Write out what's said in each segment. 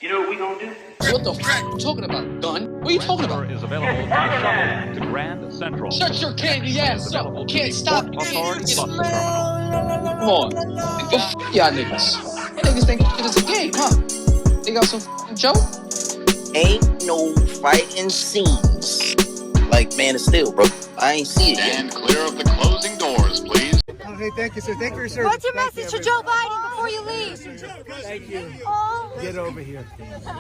You know what we gonna do? What the f*** you talking about, Gunn? What are you talking about? Is available by shuttle to Grand Central. Shut your candy ass up. Can't stop. Authority Come bus terminal. on. Go f*** y'all niggas. You niggas think it's a game, huh? They got some f***ing joke? Ain't no fighting scenes like Man of Steel, bro. I ain't see it yet. Stand clear of the closing doors, please. Okay, thank you, sir. Thank you, sir. What's your message to Joe Biden before you leave? Thank you. Oh. Get over here.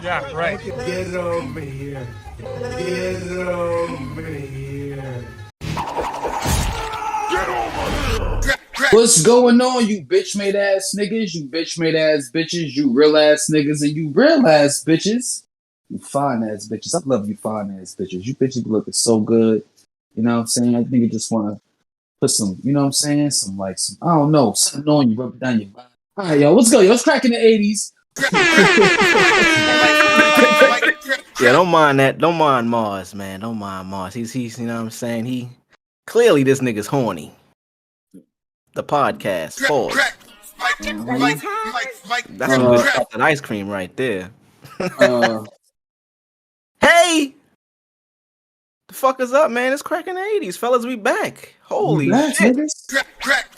Yeah, right. Get over here. Get over here. What's going on, you bitch made ass niggas, you bitch made ass bitches, you real ass niggas, and you real ass bitches? You fine ass bitches. I love you fine ass bitches. You bitches be looking so good. You know what I'm saying? I think you just want to put some, you know what I'm saying? Some, I don't know, something on you, rub it down your body. All right, yo, what's good? Yo, it's cracking the 80s. Yeah, don't mind that. Don't mind Marz, man. Don't mind Marz. He's you know what I'm saying? He clearly this nigga's horny. The podcast. Pause. That's some good chocolate ice cream right there. Hey! The fuck is up, man? It's cracking the 80s. Fellas, we back. Holy shit.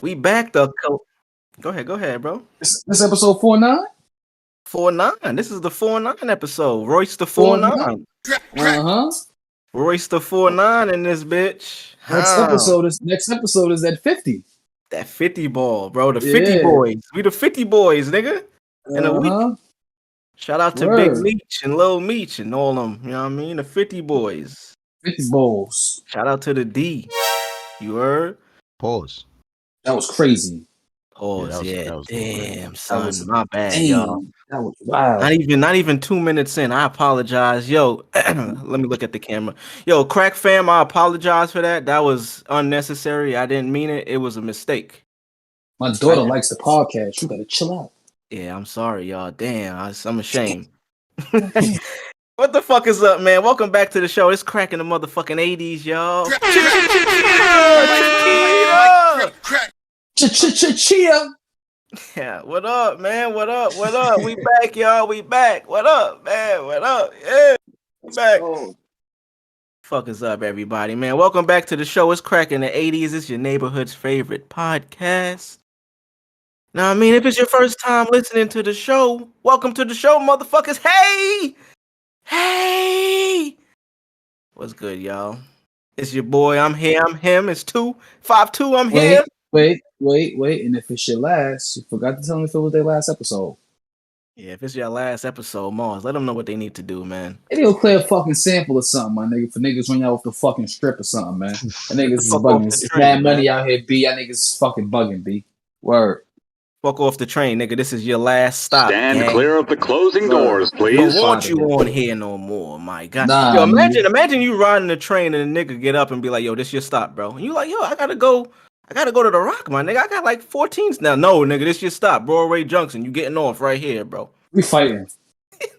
We back. Go ahead, bro. This episode 49? 49. This is the 49 episode. Royce the 49. Royce the 49 in this bitch. Next episode is at 50. That 50 ball, bro. The 50 boys. We the 50 boys, nigga. In a week. Shout out to Big Meech and Lil Meech and all them. You know what I mean? The 50 boys. 50 balls. Shout out to the D. You heard? Pause. That was crazy. Pause. Yeah, that was damn, son. My bad, y'all. That was wild. Not even 2 minutes in. I apologize. Yo, let me look at the camera. Yo, Crack fam, I apologize for that. That was unnecessary. I didn't mean it. It was a mistake. My daughter likes the podcast. You gotta chill out. Yeah, I'm sorry, y'all. Damn, I'm ashamed. What the fuck is up, man? Welcome back to the show. It's cracking the motherfucking 80s, y'all. Chia. Yeah, what up, man? What up? We back, y'all. We back. What up, man? What up? Yeah, we back. Fuck is up, everybody, man? Welcome back to the show. It's cracking the 80s. It's your neighborhood's favorite podcast. Now, I mean, if it's your first time listening to the show, welcome to the show, motherfuckers. Hey! What's good, y'all? It's your boy. I'm here. I'm him. It's 252. I'm here. Wait. And if it's your last, you forgot to tell them if it was their last episode. Yeah, if it's your last episode, Marz, let them know what they need to do, man. Maybe they'll clear a fucking sample or something, my nigga, for niggas run y'all off the fucking strip or something, man. And niggas is bugging. It's bad money out here, B. Y'all niggas is fucking bugging, B. Word. Fuck off the train, nigga. This is your last stop. Stand clear of the closing doors, please. Don't want you on here no more, my God. Nah, yo, imagine you riding the train and a nigga get up and be like, yo, this your stop, bro. And you like, yo, I gotta go to the Rock, my nigga. I got like 14s now. No, nigga, this your stop. Broadway Junction. You getting off right here, bro. We fighting.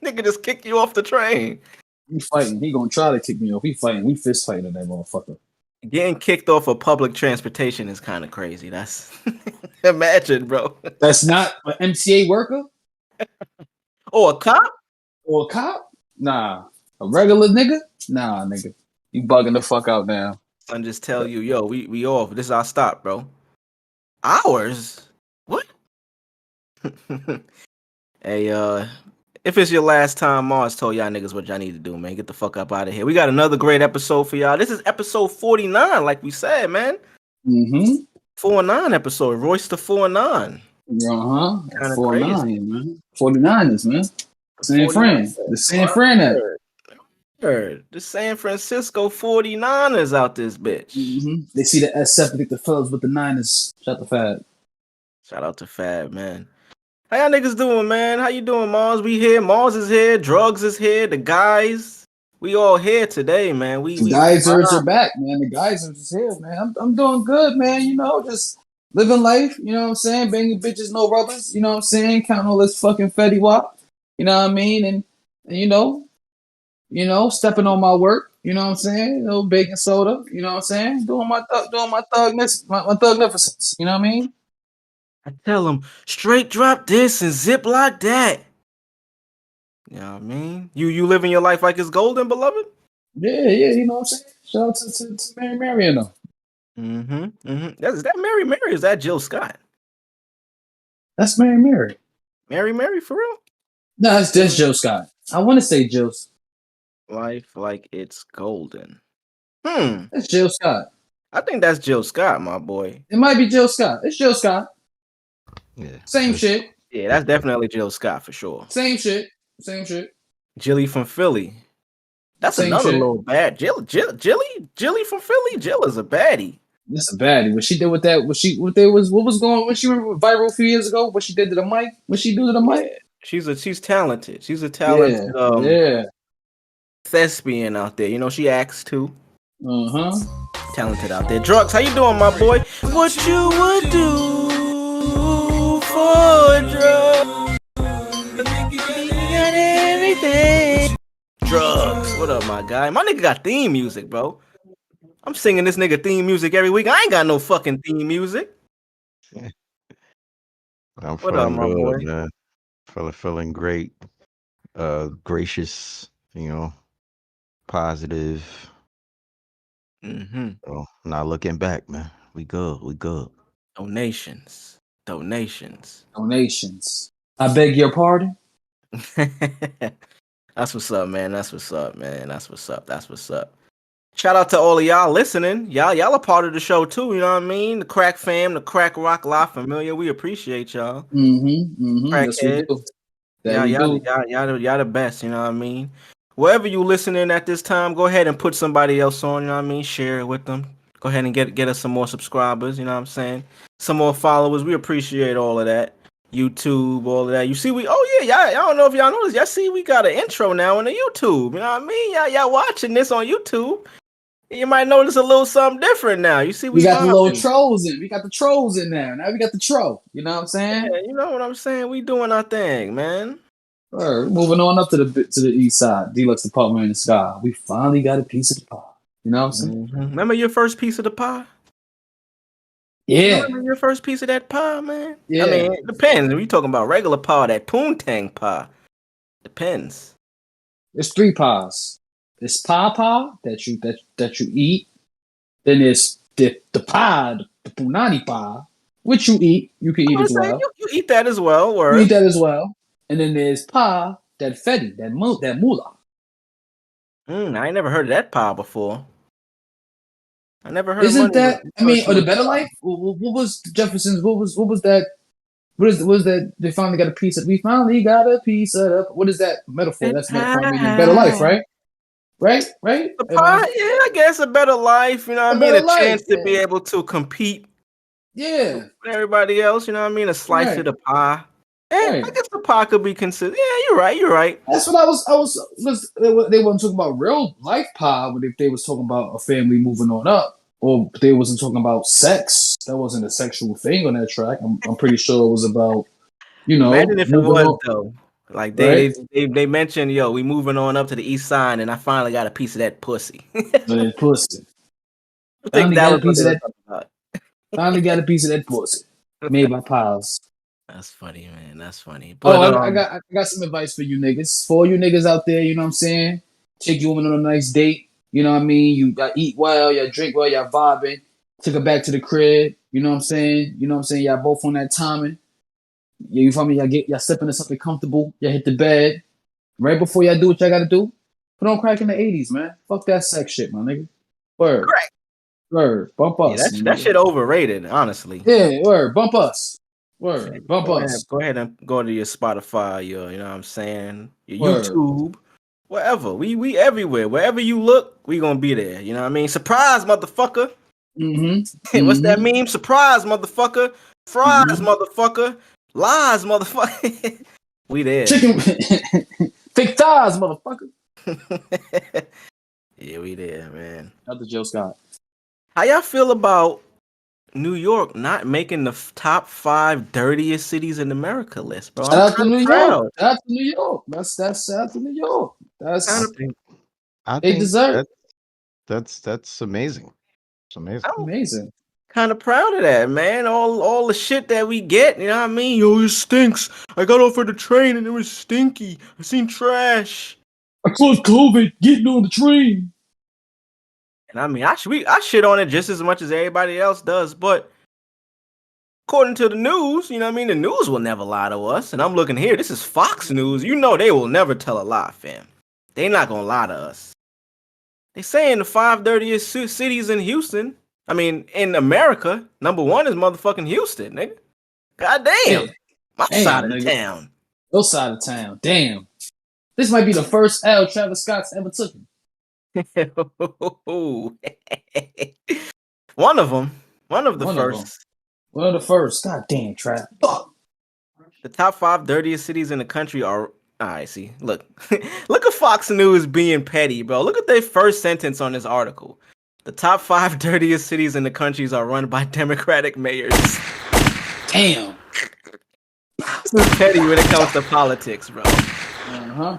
Nigga just kick you off the train. We fighting. He gonna try to kick me off. We fighting. We fist fighting that motherfucker. Getting kicked off of public transportation is kind of crazy. That's imagine, bro. That's not an MTA worker? Or a cop? Nah. A regular nigga? Nah, nigga. You bugging the fuck out now. Son just tell you, yo, we off. This is our stop, bro. Ours? What? Hey, if it's your last time, Marz told y'all niggas what y'all need to do, man. Get the fuck up out of here. We got another great episode for y'all. This is episode 49, like we said, man. 49 episode. Royce the 49. 49, man. 49ers, man. San Fran. The San Fran at it. The San Francisco 49ers out this bitch. They see the S7, get the fellas with the Niners. Shout out to Fab, man. How y'all niggas doing, man? How you doing, Marz? We here. Marz is here. Drugs is here. The guys. We all here today, man. The Geysers are back, man. The Geysers is here, man. I'm doing good, man. You know, just living life. You know what I'm saying? Banging bitches, no rubbers. You know what I'm saying? Counting all this fucking Fetty Wap. You know what I mean? And you know, stepping on my work. You know what I'm saying? You know, baking soda. You know what I'm saying? Doing my thugnificence. You know what I mean? I tell them, straight drop this and zip lock that. You know what I mean? You living your life like it's golden, beloved? Yeah, you know what I'm saying? Shout out to Mary Mary and them. Is that Mary Mary? Or is that Jill Scott? That's Mary Mary. Mary for real? No, that's Jill Scott. I want to say Jill's. Life like it's golden. That's Jill Scott. I think that's Jill Scott, my boy. It might be Jill Scott. It's Jill Scott. Yeah. Same shit. Yeah, that's definitely Jill Scott for sure. Same shit. Jilly from Philly. That's Same another shit. little bad. Jilly from Philly. Jill is a baddie. That's a baddie. What she did with that? What was going? What she went viral a few years ago? What she did to the mic? What she do to the mic? She's talented. She's a talented thespian out there. You know, she acts too. Talented out there. Drugs, how you doing, my boy? What you would do for drugs? Got everything. Drugs. What up, my guy? My nigga got theme music, bro. I'm singing this nigga theme music every week. I ain't got no fucking theme music. I'm What up, my boy? Man. Feeling great. Gracious, positive. So, not looking back, man. We good. Donations. I beg your pardon. That's what's up, man. That's what's up. Shout out to all of y'all listening. Y'all are part of the show too. You know what I mean? The Crack Fam, the Crack Rock La Familia. We appreciate y'all. Yes, we do. Y'all the best. You know what I mean? Wherever you listening at this time, go ahead and put somebody else on. You know what I mean? Share it with them. Go ahead and get us some more subscribers. You know what I'm saying? Some more followers. We appreciate all of that. YouTube, all of that. You see, y'all don't know if y'all noticed. Y'all see, we got an intro now on the YouTube. You know what I mean? Y'all watching this on YouTube. You might notice a little something different now. You see, we got the little trolls in. We got the trolls in there. Now we got the troll. You know what I'm saying? Yeah, you know what I'm saying? We doing our thing, man. We're moving on up to the east side. Deluxe Apartment in the Sky. We finally got a piece of the pie. You know what I'm saying? Remember your first piece of the pie? Yeah. Remember your first piece of that pie, man? Yeah. I mean, it depends. We talking about regular pie, that poontang pie. Depends. There's 3 pies. There's pie that you eat. Then there's the pie, the punani pie, which you eat. You can eat as well. You eat that as well. You eat that as well. And then there's pie, that fetty, that moolah. I ain't never heard of that pie before. I never heard. Isn't that? I mean, or the Better Life? What was Jefferson's? What was that? What is that? They finally got a piece of. We finally got a piece of. What is that metaphor? That's metaphor meaning better life, right? Right. The pie, yeah, I guess a better life. You know what I mean? A chance to be able to compete. Yeah. With everybody else, you know what I mean? A slice of the pie. I guess the pie could be considered. Yeah, you're right. That's what I was. They weren't talking about real life pie, but if they was talking about a family moving on up, or they wasn't talking about sex, that wasn't a sexual thing on that track. I'm pretty sure it was about, Imagine if it was on. though. Like they mentioned, we moving on up to the east side, and I finally got a piece of that pussy. Pussy. Finally got a piece of that. Finally got a piece of that pussy made by piles. That's funny, man. That's funny. But, I got some advice for you niggas. For all you niggas out there, you know what I'm saying? Take your woman on a nice date. You know what I mean? You eat well, you drink well, y'all vibing. Took her back to the crib. You know what I'm saying? Y'all both on that timing. Yeah, you feel me? Y'all step into something comfortable. Y'all hit the bed. Right before y'all do what y'all gotta do, put on crack in the 80's, man. Fuck that sex shit, my nigga. Word. Crack. Word. Bump us. Yeah, that shit overrated, honestly. Yeah, word. Bump us. Word. Bump us. Go ahead and go to your Spotify, you know what I'm saying? Your YouTube. Wherever. We everywhere. Wherever you look, we gonna be there. You know what I mean? Surprise, motherfucker. What's that meme? Surprise, motherfucker. Fries, motherfucker. Lies, motherfucker. We there. Chicken. Fake thighs, motherfucker. Yeah, we there, man. Not the Joe Scott. How y'all feel about New York not making the top 5 dirtiest cities in America list, bro? Shout out to New York. Shout out to New York. That's shout out to New York. I they think deserve. That's amazing. It's amazing. Amazing. kind of proud of that, man. All the shit that we get, you know what I mean? Yo, it stinks. I got off of the train and it was stinky. I seen trash. I caught COVID getting on the train. And I mean, I shit on it just as much as everybody else does, but according to the news, you know what I mean? The news will never lie to us. And I'm looking here. This is Fox News. You know they will never tell a lie, fam. They not gonna lie to us. They saying the 5 dirtiest cities in Houston. I mean, in America, number 1 is motherfucking Houston, nigga. God damn. My side of the town. Your side of town. Damn. This might be the first L Travis Scott's ever took him. One of them. One of the first. One of the first. God damn, Trav. Fuck. The top 5 dirtiest cities in the country are. Alright, see. Look. Look at Fox News being petty, bro. Look at their first sentence on this article. The top 5 dirtiest cities in the countries are run by Democratic mayors. Damn. This is petty when it comes to politics, bro. Why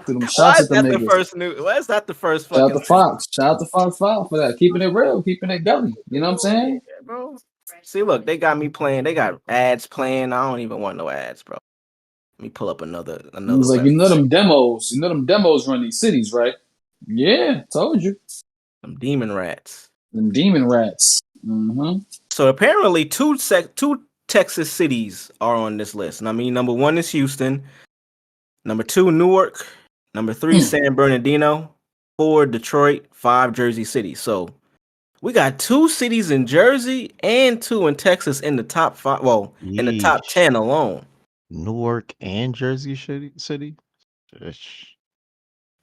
is that the first news? Why is that the first fucking? Shout out to Fox. Shout out to Fox 5 for that. Keeping it real, keeping it gully. You know what I'm saying? Yeah, bro. See, look, they got me playing. They got ads playing. I don't even want no ads, bro. Let me pull up another. It was like, you know them demos run these cities, right? Yeah, told you. Them demon rats. Them demon rats. Mm-hmm. So apparently, two Texas cities are on this list. And I mean, number 1 is Houston. Number 2, Newark. Number 3, San Bernardino. 4, Detroit. 5, Jersey City. So we got 2 cities in Jersey and 2 in Texas in the top 5. Well, in the top 10 alone. Newark and Jersey City.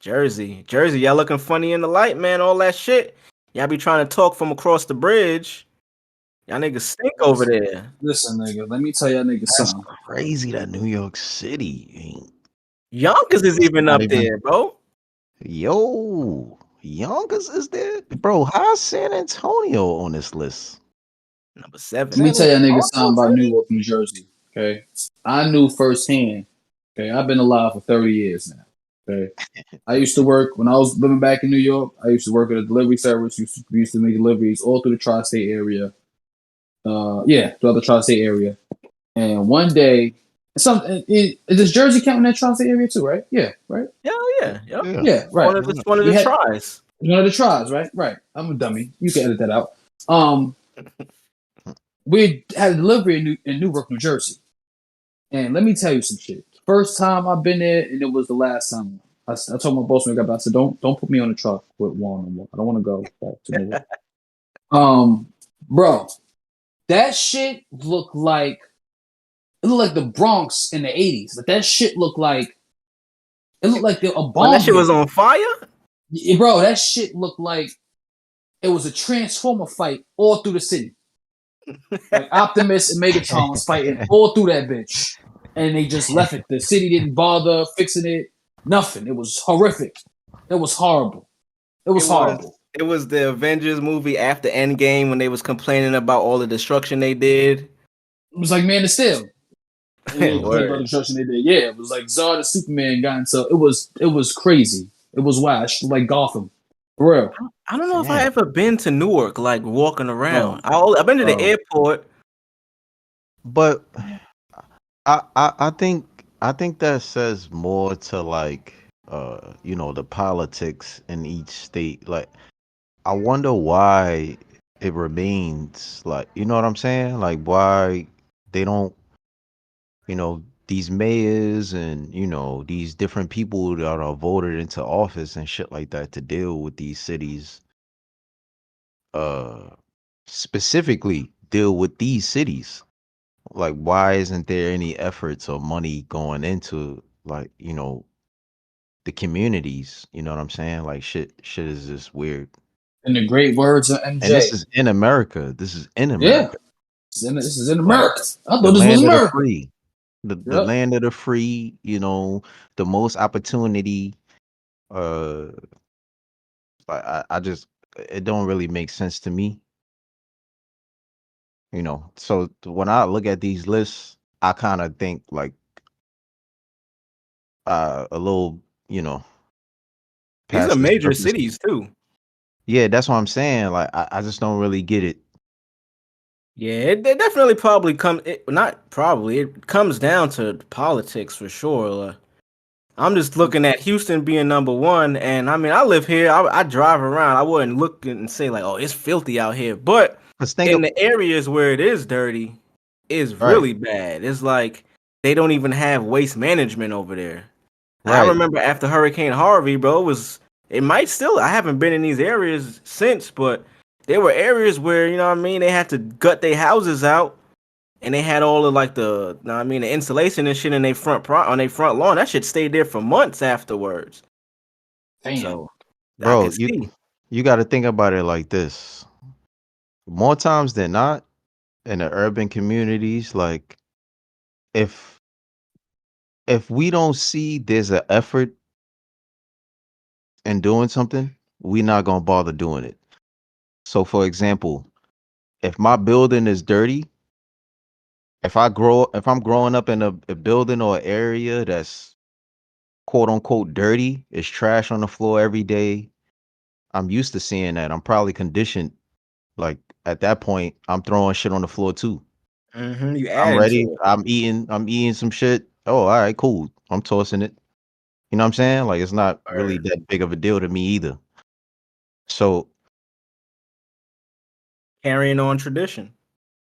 Jersey, y'all looking funny in the light, man. All that shit. Y'all be trying to talk from across the bridge. Y'all niggas stink over there. Listen, nigga, let me tell y'all niggas something. Crazy that New York City ain't. Yonkers is even up there, bro. Yo, Yonkers is there, bro. How's San Antonio on this list? Number 7. Let me tell y'all niggas something about Newark, New Jersey. Okay, I knew firsthand. Okay, I've been alive for 30 years now. Okay, I used to work when I was living back in New York. I used to work at a delivery service. We used to make deliveries all through the tri-state area. Throughout the tri-state area. And one day, does Jersey count in that tri-state area too, right? Yeah, right? Yeah, right. One of the tries. One of the tries, right? Right. I'm a dummy. You can edit that out. We had a delivery in Newark, New Jersey. And let me tell you some shit. First time I've been there, and it was the last time. I told my boss when I got back, I said, don't put me on the truck with Juan no more. I don't want to go back to Newark. Bro, that shit looked like the Bronx in the 80s. Like that shit looked like a bomb. When that shit was on fire? Yeah, bro, that shit looked like it was a Transformer fight all through the city. Like Optimus and Megatron was fighting all through that bitch. And they just left it. The city didn't bother fixing it. Nothing. It was horrific. It was horrible. It was horrible. It was the Avengers movie after Endgame when they was complaining about all the destruction they did. It was like Man of Steel. About the destruction they did. Yeah, it was like Zod and Superman got into. It was crazy. It was wild. Like Gotham. For real. I don't know if I ever been to Newark, like walking around. I've been to the airport. But I think that says more to like the politics in each state. Like I wonder why it remains like, you know what I'm saying? Like why they don't, these mayors and, these different people that are voted into office and shit like that to deal with these cities, specifically deal with these cities. Like, why isn't there any efforts or money going into like, the communities? You know what I'm saying? Like shit is just weird. In the great words of MJ. And this is in America. This is in America. Yeah. This is in America. I thought this was America. Free. The land of the free, the most opportunity. Like I just, it don't really make sense to me. So when I look at these lists, I kind of think like a little, these are major cities too. Yeah, that's what I'm saying. Like I just don't really get it. Yeah, it definitely probably it comes down to politics for sure. I'm just looking at Houston being number one, and I mean, I live here. I drive around. I wouldn't look and say like, "Oh, it's filthy out here," but Cause think in of the areas where it is dirty, it's right, really bad. It's like they don't even have waste management over there. I right. remember after Hurricane Harvey, bro, it might still. I haven't been in these areas since, but there were areas where you know what I mean. They had to gut their houses out, and they had all of like you know what I mean, the insulation and shit in their on their front lawn. That shit stayed there for months afterwards. Damn. So I Bro, could see. you got to think about it like this. More times than not, in the urban communities, like if if we don't see there's an effort in doing something, we not gonna bother doing it. So, for example, if my building is dirty, if I'm growing up in a building or area that's quote unquote dirty, it's trash on the floor every day. I'm used to seeing that. I'm probably conditioned. Like at that point, I'm throwing shit on the floor too. You I'm adding to ready. it. I'm eating some shit. Oh, all right, cool. I'm tossing it. You know what I'm saying? Like it's not really Or that big of a deal to me either. So, carrying on tradition.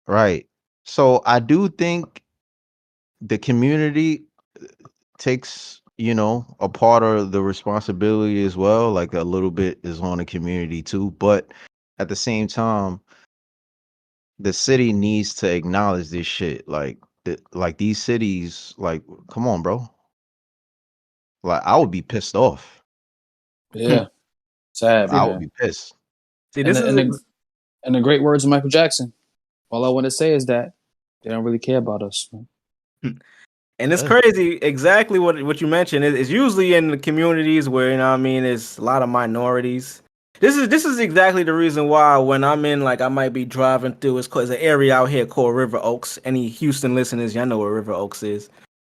right. So I do think the community takes, a part of the responsibility as well. Like a little bit is on the community too. But at the same time, the city needs to acknowledge this shit. Like these cities, like, come on, bro. Like I would be pissed off. Yeah. Sad, See, I would man. be pissed. see, And this the, is and the and the great words of Michael Jackson. All I want to say is that they don't really care about us. Man. and it's Yeah. crazy. Exactly what you mentioned is usually in the communities where you know what I mean. There's a lot of minorities. This is exactly the reason why when I'm in like I might be driving through it's cause an area out here called River Oaks. Any Houston listeners, y'all know where River Oaks is.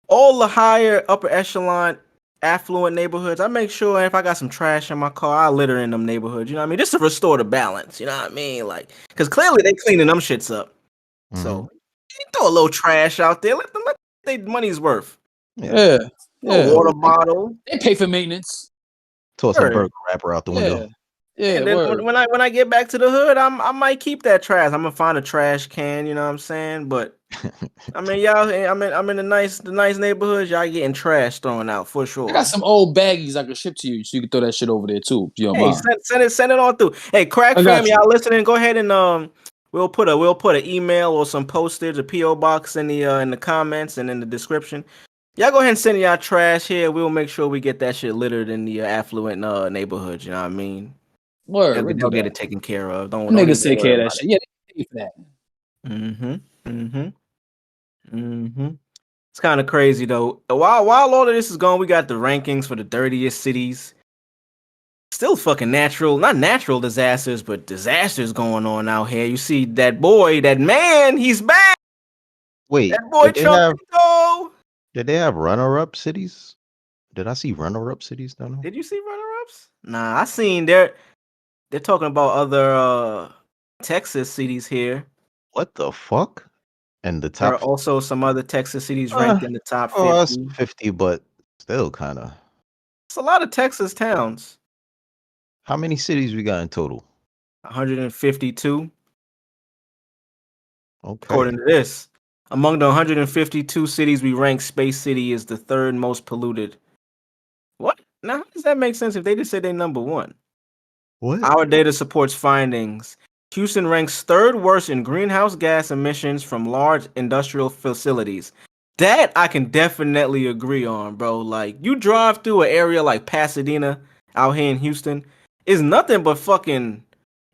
All the higher upper echelon affluent neighborhoods, I make sure if I got some trash in my car, I litter in them neighborhoods. You know what I mean? Just to restore the balance. You know what I mean? Like, because clearly they cleaning them shits up. Hmm. So you throw a little trash out there. Let them let their money's worth. Yeah. Yeah. A Yeah. water bottle. They pay for maintenance. Toss a Sure. burger wrapper out the Yeah. window. Yeah. And then Word. when I get back to the hood, I might keep that trash. I'm gonna find a trash can. You know what I'm saying? But I mean, y'all, I'm in the nice neighborhoods. Y'all getting trash thrown out for I got sure. some old baggies I can ship to you, so you can throw that shit over there too, if you don't Hey, mind. send it on through. Hey, crack I fam, got you. y'all listening? Go ahead and we'll put an email or some postage, a PO box in the comments and in the description. Y'all go ahead and send y'all trash here. We'll make sure we get that shit littered in the affluent neighborhoods. You know what I mean? Word, we'll do They'll get that. it taken care of. Don't Them don't niggas even take worry care of that about shit. Yeah, they pay for that. it. Mm-hmm. It's kind of crazy though. While all of this is going, we got the rankings for the dirtiest cities. Still fucking not natural disasters, but disasters going on out here. You see that boy, that man, he's back. Wait, That boy Trumpito. did they have runner-up cities? Did I see runner-up cities down there? Did you see runner-ups? Nah, I seen they're talking about other Texas cities here. What the fuck? And the There are top also some other Texas cities uh, ranked in the top oh, that's 50. 50, but still kind of. It's a lot of Texas towns. How many cities we got in total? 152, Okay. according to this. Among the 152 cities we rank, Space City is the third most polluted. What? Now, how does that make sense if they just say they number one? What? Our data supports findings. Houston ranks third worst in greenhouse gas emissions from large industrial facilities. That I can definitely agree on, bro. Like, you drive through an area like Pasadena out here in Houston, it's nothing but fucking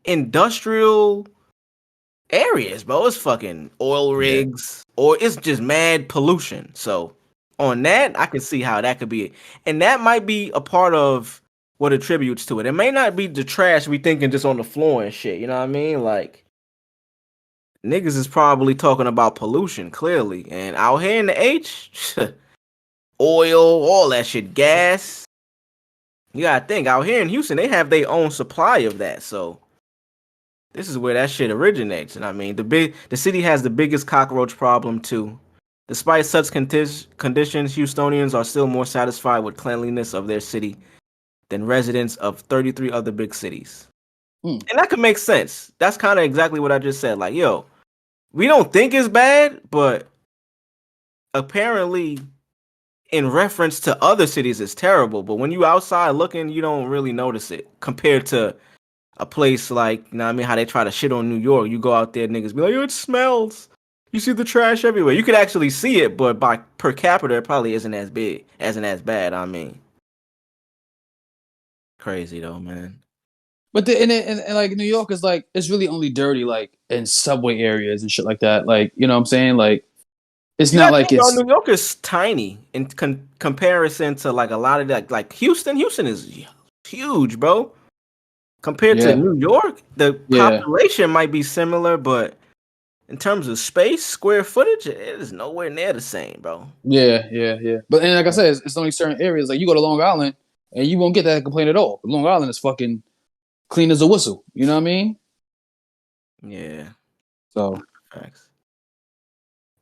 industrial areas, bro. It's fucking oil Yeah. rigs, or it's just mad pollution. So on that, I can see how that could be, and that might be a part of what attributes to it. It may not be the trash we thinking just on the floor and shit. You know what I mean? Like niggas is probably talking about pollution clearly, and out here in the H, oil, all that shit, gas. You gotta think out here in Houston, they have their own supply of that. So This is where that shit originates. And I mean, the city has the biggest cockroach problem too. Despite such conditions, Houstonians are still more satisfied with cleanliness of their city than residents of 33 other big cities. And that could make sense. That's kind of exactly what I just said. Like, yo, we don't think it's bad, but apparently in reference to other cities it's terrible. But when you outside looking, you don't really notice it compared to a place like, you know what I mean, how they try to shit on New York. You go out there, niggas be like, yo, it smells. You see the trash everywhere. You could actually see it, but by per capita, it probably isn't as bad. I mean, crazy though, man. But and like New York is like, it's really only dirty like in subway areas and shit like that. Like, you know what I'm saying? Like, it's not like it's New York is tiny in comparison to like a lot of that. Like Houston is huge, bro. Compared to New York, the population might be similar, but in terms of space, square footage, it is nowhere near the same, bro. Yeah. But and like I said, it's only certain areas. Like you go to Long Island and you won't get that complaint at all. Long Island is fucking clean as a whistle. You know what I mean? Yeah. So facts.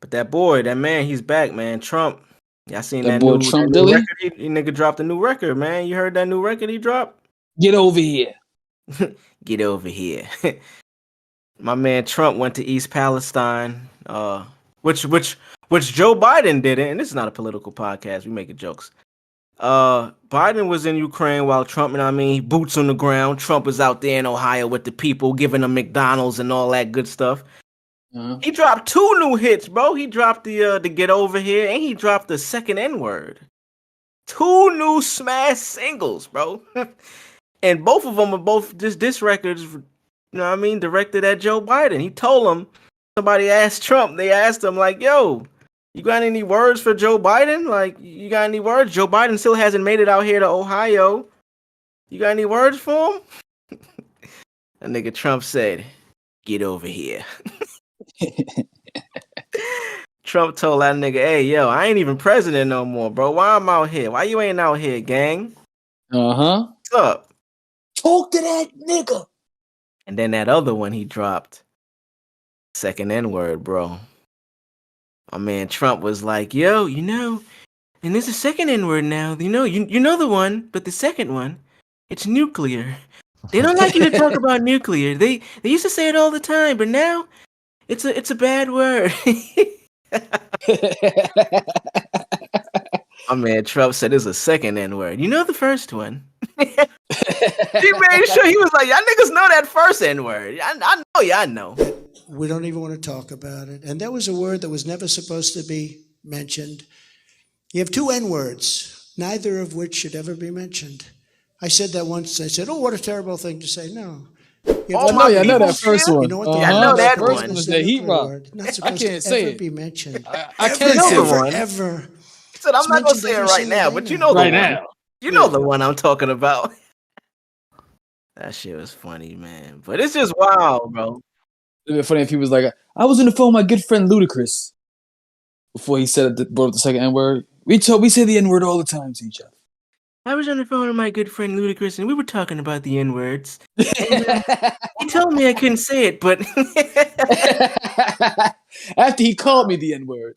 But that man, he's back, man. Trump. Y'all seen that boy new Trump new Dilly? record? He nigga dropped a new record, man. You heard that new record he dropped? Get over here. Get over here. My man Trump went to East Palestine, which Joe Biden didn't, and this is not a political podcast, we making jokes. Biden was in Ukraine while Trump, and I mean, boots on the ground. Trump was out there in Ohio with the people, giving them McDonald's and all that good stuff. He dropped 2 new hits, bro. He dropped the Get Over Here, and he dropped the second N-word. 2 new smash singles, bro. And both of them are both just diss records, you know what I mean, directed at Joe Biden. He told him, somebody asked Trump, they asked him, like, yo, you got any words for Joe Biden? Like, you got any words? Joe Biden still hasn't made it out here to Ohio. You got any words for him? That nigga Trump said, get over here. Trump told that nigga, hey, yo, I ain't even president no more, bro. Why I'm out here? Why you ain't out here, gang? What's up? Talk to that nigga. And then that other one he dropped, second N-word, bro. My man Trump was like, yo, you know, and there's a second N-word now. You know the one, but the second one, it's nuclear. They don't like you to talk about nuclear. They used to say it all the time, but now it's a bad word. My man Trump said there's a second N-word. You know the first one. He made sure he was like, y'all niggas know that first N-word. I know y'all know. We don't even want to talk about it. And that was a word that was never supposed to be mentioned. You have 2 N-words, neither of which should ever be mentioned. I said that once. I said, oh, what a terrible thing to say. No. I know that first one. You know what I know that first one. one is the heat rock. Not I supposed can't to say ever it. be mentioned. I can't say it. Ever. He said, I'm not going to say it right now, but you know the one. Now. You know the one I'm talking about. That shit was funny, man. But it's just wild, bro. It'd be funny if he was like, I was on the phone with my good friend Ludacris before he said brought up the second N-word. We say the N-word all the time to each other. I was on the phone with my good friend Ludacris, and we were talking about the N-words. And, he told me I couldn't say it, but after he called me the N-word.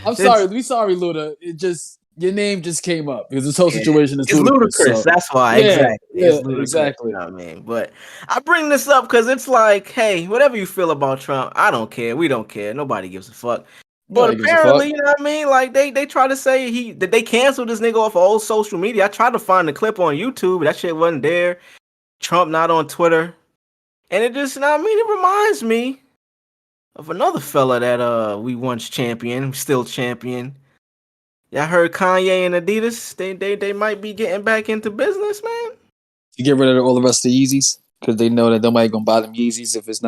I'm sorry. We sorry, Luda. It just your name just came up because this whole situation is ludicrous. So. That's why. Yeah, exactly. Exactly. You know what I mean? But I bring this up because it's like, hey, whatever you feel about Trump, I don't care. We don't care. Nobody gives a fuck. But apparently, you know what I mean? Like they try to say they canceled this nigga off of old social media. I tried to find the clip on YouTube. That shit wasn't there. Trump not on Twitter. And it just, you know what I mean? It reminds me of another fella that we once championed, still champion. Y'all heard Kanye and Adidas? They might be getting back into business, man. To get rid of all the rest of the Yeezys because they know that nobody gonna buy them Yeezys if it's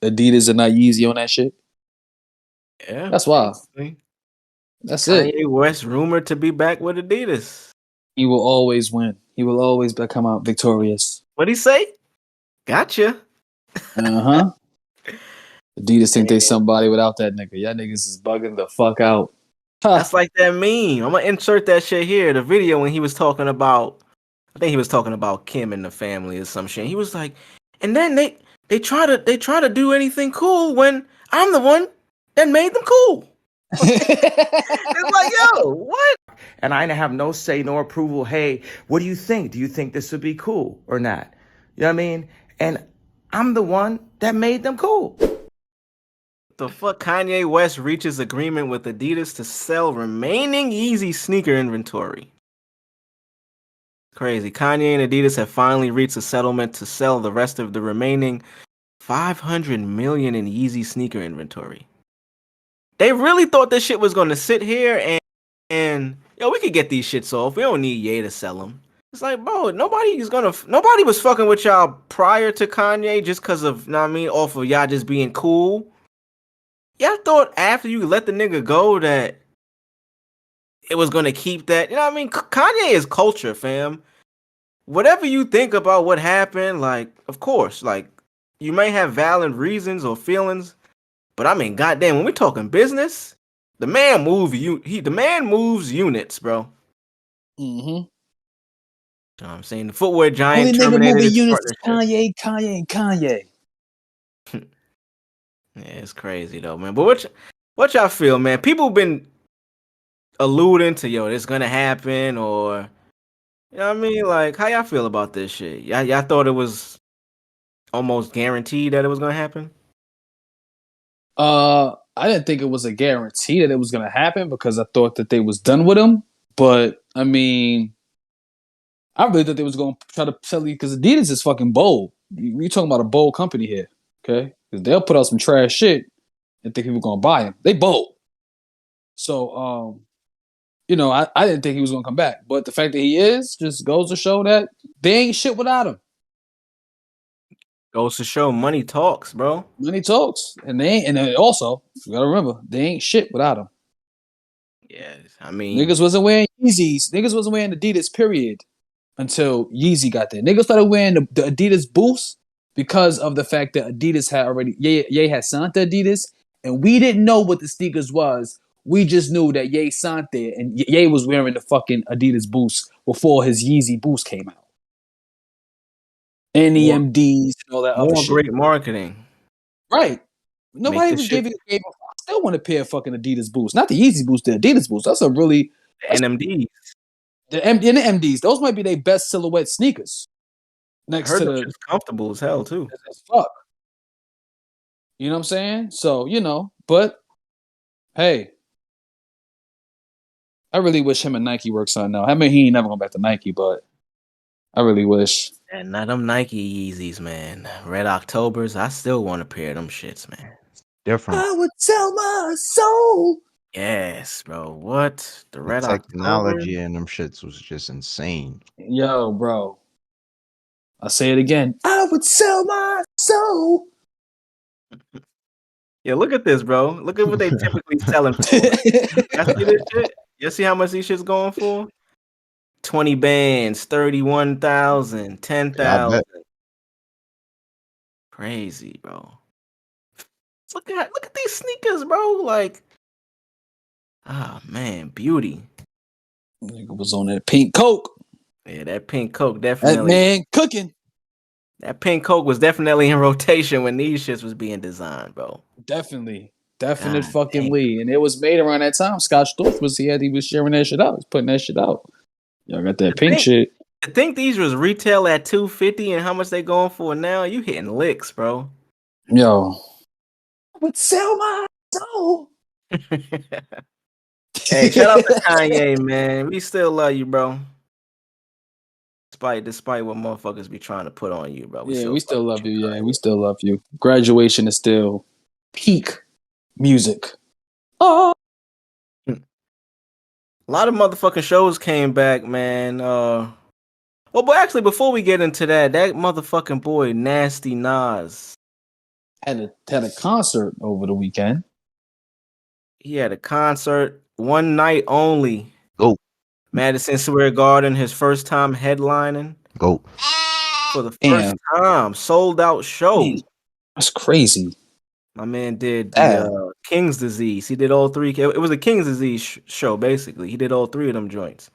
Adidas and not Yeezy on that shit. Yeah, that's wild. That's Kanye it. Kanye West rumored to be back with Adidas. He will always win. He will always come out victorious. What'd he say? Gotcha. Adidas think they somebody without that nigga. Y'all niggas is bugging the fuck out. That's like that meme. I'm gonna insert that shit here. The video when he was talking about I think he was talking about Kim and the family or some shit. He was like, and then they try to do anything cool when I'm the one that made them cool. It's like, yo, what? And I have no say nor approval. Hey, what do you think? Do you think this would be cool or not? You know what I mean? And I'm the one that made them cool. The fuck? Kanye West reaches agreement with Adidas to sell remaining Yeezy sneaker inventory. Crazy. Kanye and Adidas have finally reached a settlement to sell the rest of the remaining 500 million in Yeezy sneaker inventory. They really thought this shit was going to sit here and yo, we could get these shits off. We don't need Ye to sell them. It's like, bro, nobody was fucking with y'all prior to Kanye just because of, know what I mean, off of y'all just being cool. Y'all thought after you let the nigga go that it was going to keep that. You know what I mean? Kanye is culture, fam. Whatever you think about what happened, like, of course, like, you may have valid reasons or feelings, but I mean, goddamn, when we're talking business, the man moves units, bro. Mm-hmm. You know what I'm saying? The footwear giant Only nigga terminated moving his units is partnership. Kanye. Yeah, it's crazy though, man. But what y'all feel, man? People been alluding to, yo, this gonna happen, or you know what I mean? Like, how y'all feel about this shit? Y'all thought it was almost guaranteed that it was gonna happen? I didn't think it was a guarantee that it was gonna happen because I thought that they was done with him. But I mean, I really thought they was gonna try to sell you because Adidas is fucking bold. We talking about a bold company here, okay? Because they'll put out some trash shit and think people gonna buy them. They bold. So, you know, I didn't think he was gonna come back, but the fact that he is just goes to show that they ain't shit without him. Goes to show money talks, bro. Money talks, and they ain't. And then also, you gotta remember, they ain't shit without him. Yeah, I mean, Niggas wasn't wearing Yeezys. Niggas wasn't wearing Adidas. Period. Until Yeezy got there, niggas started wearing the Adidas boosts because of the fact that Adidas had already Ye had signed to Adidas, and we didn't know what the sneakers was. We just knew that Ye signed there, and Ye was wearing the fucking Adidas boost before his Yeezy boost came out. NEMDs and all that other more shit. great marketing. Right. Make Nobody this was shit giving. I still want a pair of fucking Adidas boosts, not the Yeezy boost, the Adidas boost. That's a really NMD. the MDs. Those might be their best silhouette sneakers. I Next heard to them the shit's comfortable as hell too. as fuck. You know what I'm saying? So, you know, but hey, I really wish him and Nike work something out. I mean, he ain't never going back to Nike, but I really wish. And not them Nike Yeezys, man. Red Octobers, I still want a pair of them shits, man. Different. I would sell my soul. Yes, bro. What? The The Red October? technology in them shits was just insane. Yo, bro. I'll say it again. I would sell my soul. Yeah, look at this, bro. Look at what they typically selling for. Y'all see this shit? You see how much these shits going for? 20 bands, 31,000, Yeah, I 10,000. bet. Crazy, bro. Look at these sneakers, bro. Like, man, beauty. Nigga was on that pink Coke. Yeah, that pink Coke That definitely. man cooking. That pink Coke was definitely in rotation when these shits was being designed, bro. Definitely. God Fucking damn. Lee. And it was made around that time. Scott Storch he was sharing that shit out. He was putting that shit out. Y'all got that pink shit. I think these was retail at $250, and how much they going for now? You hitting licks, bro. Yo. I would sell my soul. Hey, shout out to Kanye, man. We still love you, bro. Despite what motherfuckers be trying to put on you, bro. We still love you. Yeah, Kanye. we still love you. Graduation is still peak music. Oh. A lot of motherfucking shows came back, man. Well, but actually, before we get into that motherfucking boy, Nasty Nas, had a concert over the weekend. He had a concert one night only. Go. Madison Square Garden, his first time headlining. Go. For the first time, sold out show. That's crazy. My man did the King's Disease. He did all three. It was a King's Disease show, basically. He did all three of them joints.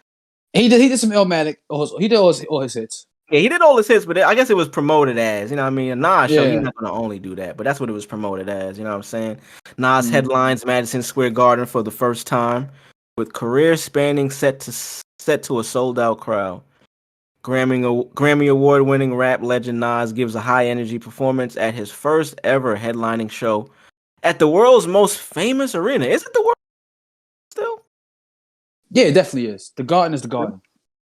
He did some Illmatic. He did all his hits. Yeah, he did all his hits, but I guess it was promoted as, you know what I mean? A Nas show, he's Yeah. not going to only do that, but that's what it was promoted as, you know what I'm saying? Nas headlines Madison Square Garden for the first time with career spanning set to a sold-out crowd. Grammy award-winning rap legend Nas gives a high-energy performance at his first ever headlining show at the world's most famous arena. Is it the world still? Yeah, it definitely is. The Garden is the Garden.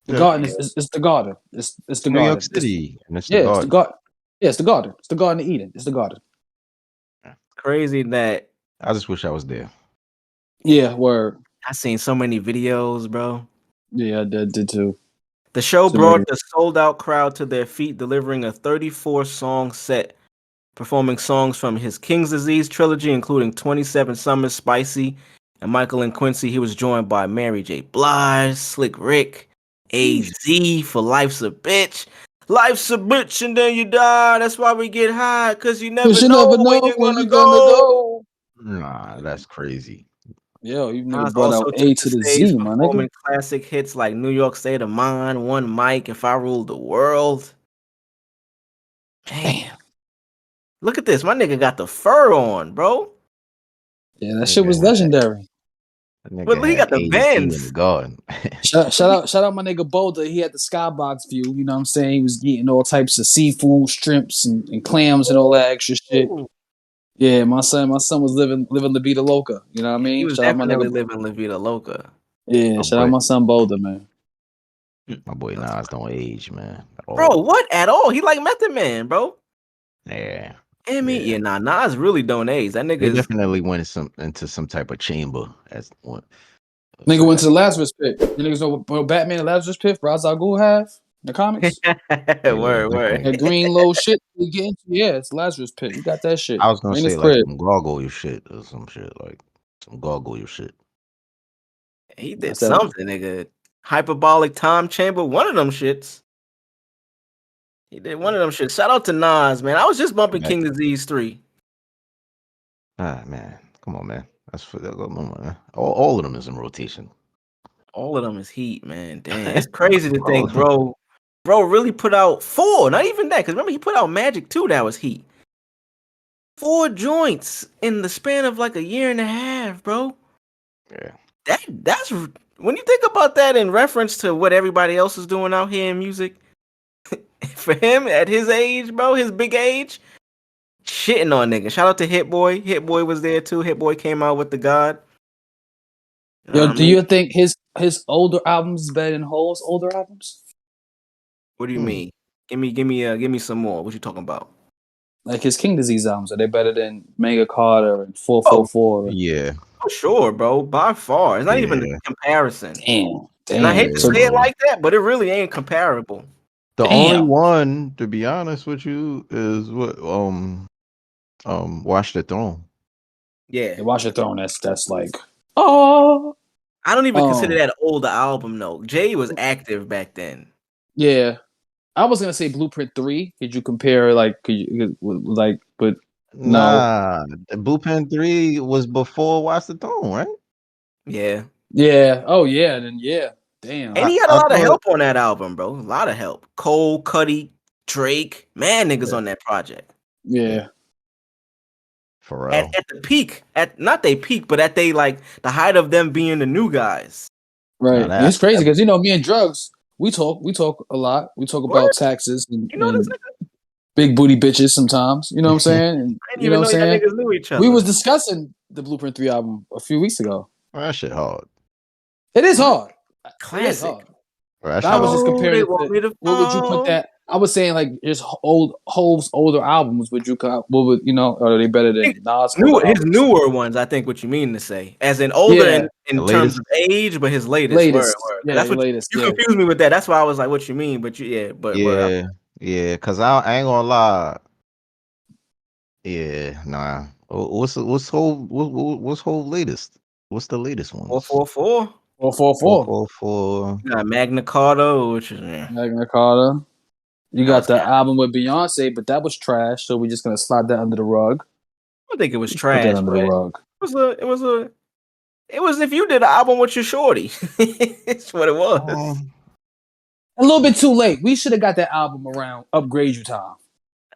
The Garden is the Garden. It's the New York Garden. City, and it's the Yeah, it's the Garden. Garden. Yeah, it's the Garden. It's the Garden of Eden. It's the Garden. Crazy that I just wish I was there. Yeah, word. I seen so many videos, bro. Yeah, I did too. The show brought the sold-out crowd to their feet, delivering a 34-song set, performing songs from his King's Disease trilogy, including 27 Summers, Spicy, and Michael and Quincy. He was joined by Mary J. Blige, Slick Rick, AZ for Life's a Bitch. Life's a bitch and then you die. That's why we get high, because you never know when you're gonna go. Nah, that's crazy. Yo, you nigga Nas brought also out took A the to the stage Z, my nigga. performing classic hits like New York State of Mind, One Mic, If I Ruled the World. Damn. Look at this. My nigga got the fur on, bro. Yeah, that shit was legendary. But he got the in the Benz. Garden. Shout out my nigga Boulder. He had the skybox view. You know what I'm saying? He was eating all types of seafood, shrimps, and clams and all that extra shit. Yeah, my son was living La Vida Loca. You know what I mean? He was Shout out my definitely nigga. living La Vida Loca. Yeah, shout out my son Boulder, man. My boy Nas don't age, man. Bro, what at all? He like Method Man, bro. Yeah. Nas really don't age. That nigga They is definitely went into some type of chamber as one. Nigga went to the Lazarus Pit. You niggas know what Batman and Lazarus Pit, Ra's al Ghul have in the comics? word. That green low shit we get into, yeah, it's Lazarus Pit. You got that shit. I was gonna In say his like crib. some gargoyle shit or some shit, like some gargoyle shit. He did something, nigga. Hyperbolic time chamber, one of them shits. He did one of them shits. Shout out to Nas, man. I was just bumping King Disease 3. Ah, man. Come on, man. That's for man. All of them is in rotation. All of them is heat, man. Damn, it's crazy to think, bro. Bro really put out 4. Not even that, because remember he put out Magic 2 that was heat. 4 joints in the span of like a year and a half, bro. Yeah. That's when you think about that in reference to what everybody else is doing out here in music. For him at his age, bro, his big age, shitting on niggas. Shout out to Hit Boy. Hit Boy was there too. Hit Boy came out with the God. Yo, do you think his older albums is better than Hole's older albums? What do you mean? Give me some more. What you talking about? Like his King Disease albums, are they better than Mega Carter and 444? Yeah. For sure, bro. By far. It's not even a comparison. Damn. And I hate to say it like that, but it really ain't comparable. The only one, to be honest with you, is what Watch the Throne. Yeah. Watch the Throne, that's like oh. I don't even consider that an older album though. Jay was active back then. Yeah. I was gonna say Blueprint 3. Could you compare but nah, Blueprint 3 was before Watch the Throne, right? Yeah. Yeah. Oh yeah, then yeah. Damn. And he had a lot of help on that album, bro. A lot of help. Cole, Cuddy, Drake, niggas on that project. Yeah. For real. At the peak, not they peak, but at they like the height of them being the new guys. Right. It's crazy because me and Drugs, we talk a lot. We talk about taxes and big booty bitches sometimes. You know what I'm saying? And, I didn't even know y'all niggas knew each other. We was discussing the Blueprint 3 album a few weeks ago. Well, that shit hard. It is hard. Classic. It is hard. Well, I was just comparing it to, what would you put that? I was saying like just Hove's older albums. What would are they better than Nas? His newer ones, I think. What you mean to say, as in older in terms of age, but his latest. Word. Yeah, that's what latest. You confused me with that. That's why I was like, "What you mean?" But yeah. Because I ain't gonna lie. Yeah, nah. What's Hov latest? What's the latest one? 444. 444. You got Magna Carta, which is Magna Carta. You got the album with Beyonce, but that was trash. So we're just gonna slide that under the rug. I think it was trash. Put that under the rug. It was a It was if you did an album with your shorty. It's what it was. A little bit too late. We should have got that album around Upgrade You time.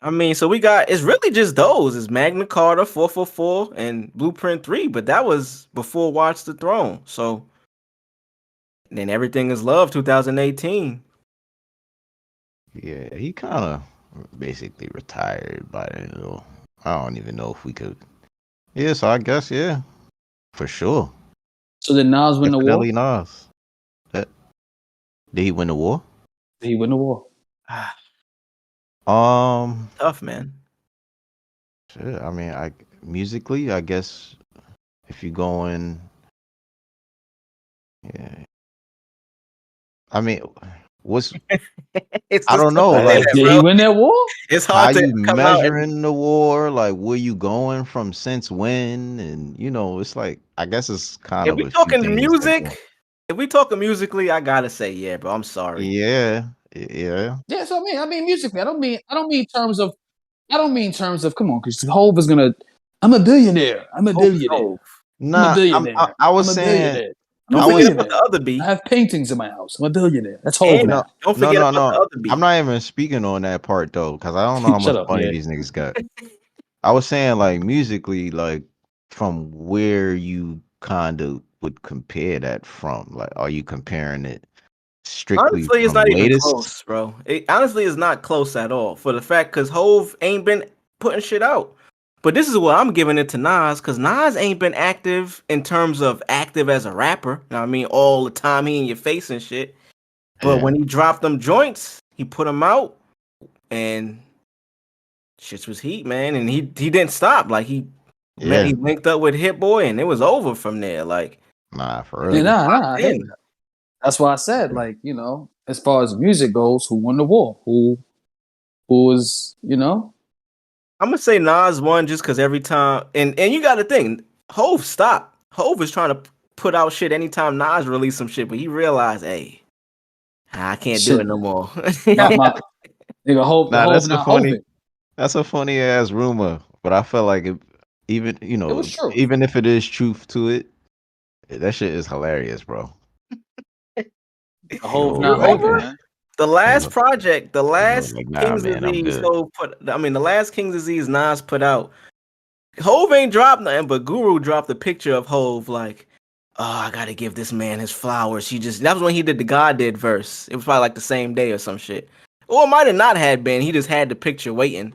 I mean, so we got it's really just those. It's Magna Carta, 444, and Blueprint 3, but that was before Watch the Throne. So then Everything Is Love 2018. Yeah, he kind of basically retired by then. Though. I don't even know if we could. Yeah, so I guess for sure. So did Nas win the war? Definitely Nas. Did he win the war? Did he win the war? Tough, man. Shit, I mean, musically, I guess if you going, yeah. I mean, what's I don't know, like did he win that war? It's how hard to you come out. measuring the war, like where you going from since when, and it's like I guess it's kind If of we a few talking things that music, go- if we talking musically, I gotta say yeah, bro. I'm sorry. Yeah. Yeah, so I mean musically. I don't mean terms of come on, because Hove is gonna I'm a billionaire. I'm a billionaire. I'm a Nah, billionaire. I was I'm a saying, billionaire. I'm Don't a forget about billionaire. the other beat. I have paintings in my house. I'm a billionaire. That's Hove And now. don't forget about the other beat. I'm not even speaking on that part though, because I don't know how Shut much up, money yeah. these niggas got. I was saying like musically, like from where you kind of would compare that from. Like, are you comparing it strictly Honestly, it's from not even latest? close, bro. It honestly is not close at all. For the fact, because Hove ain't been putting shit out. But this is what I'm giving it to Nas, because Nas ain't been active in terms of active as a rapper. You know what I mean? All the time he in your face and shit. But Yeah. when he dropped them joints, he put them out, and shit was heat, man. And he didn't stop. Like he Yeah. linked up with Hit Boy, and it was over from there. Like Nah, for Yeah, real. I hear that. That's why I said, like, as far as music goes, who won the war? Who was, I'm gonna say Nas won just because every time, and you got to think, Hove stopped. Hove is trying to put out shit anytime Nas release some shit, but he realized, hey, I can't do Shit. it no more. my nigga Hove, Nah, Hove not Hove. that's a funny ass rumor, but I felt like even It was true. even if it is truth to it, that shit is hilarious, bro. Hove Yo, not like, Hove, man. The last project, the last like, nah, King's man, I'm Disease, good. the last King's Disease Nas put out, Hove ain't dropped nothing, but Guru dropped a picture of Hove like, oh, I gotta give this man his flowers. That was when he did the God Did verse. It was probably like the same day or some shit. Or it might have not had been. He just had the picture waiting.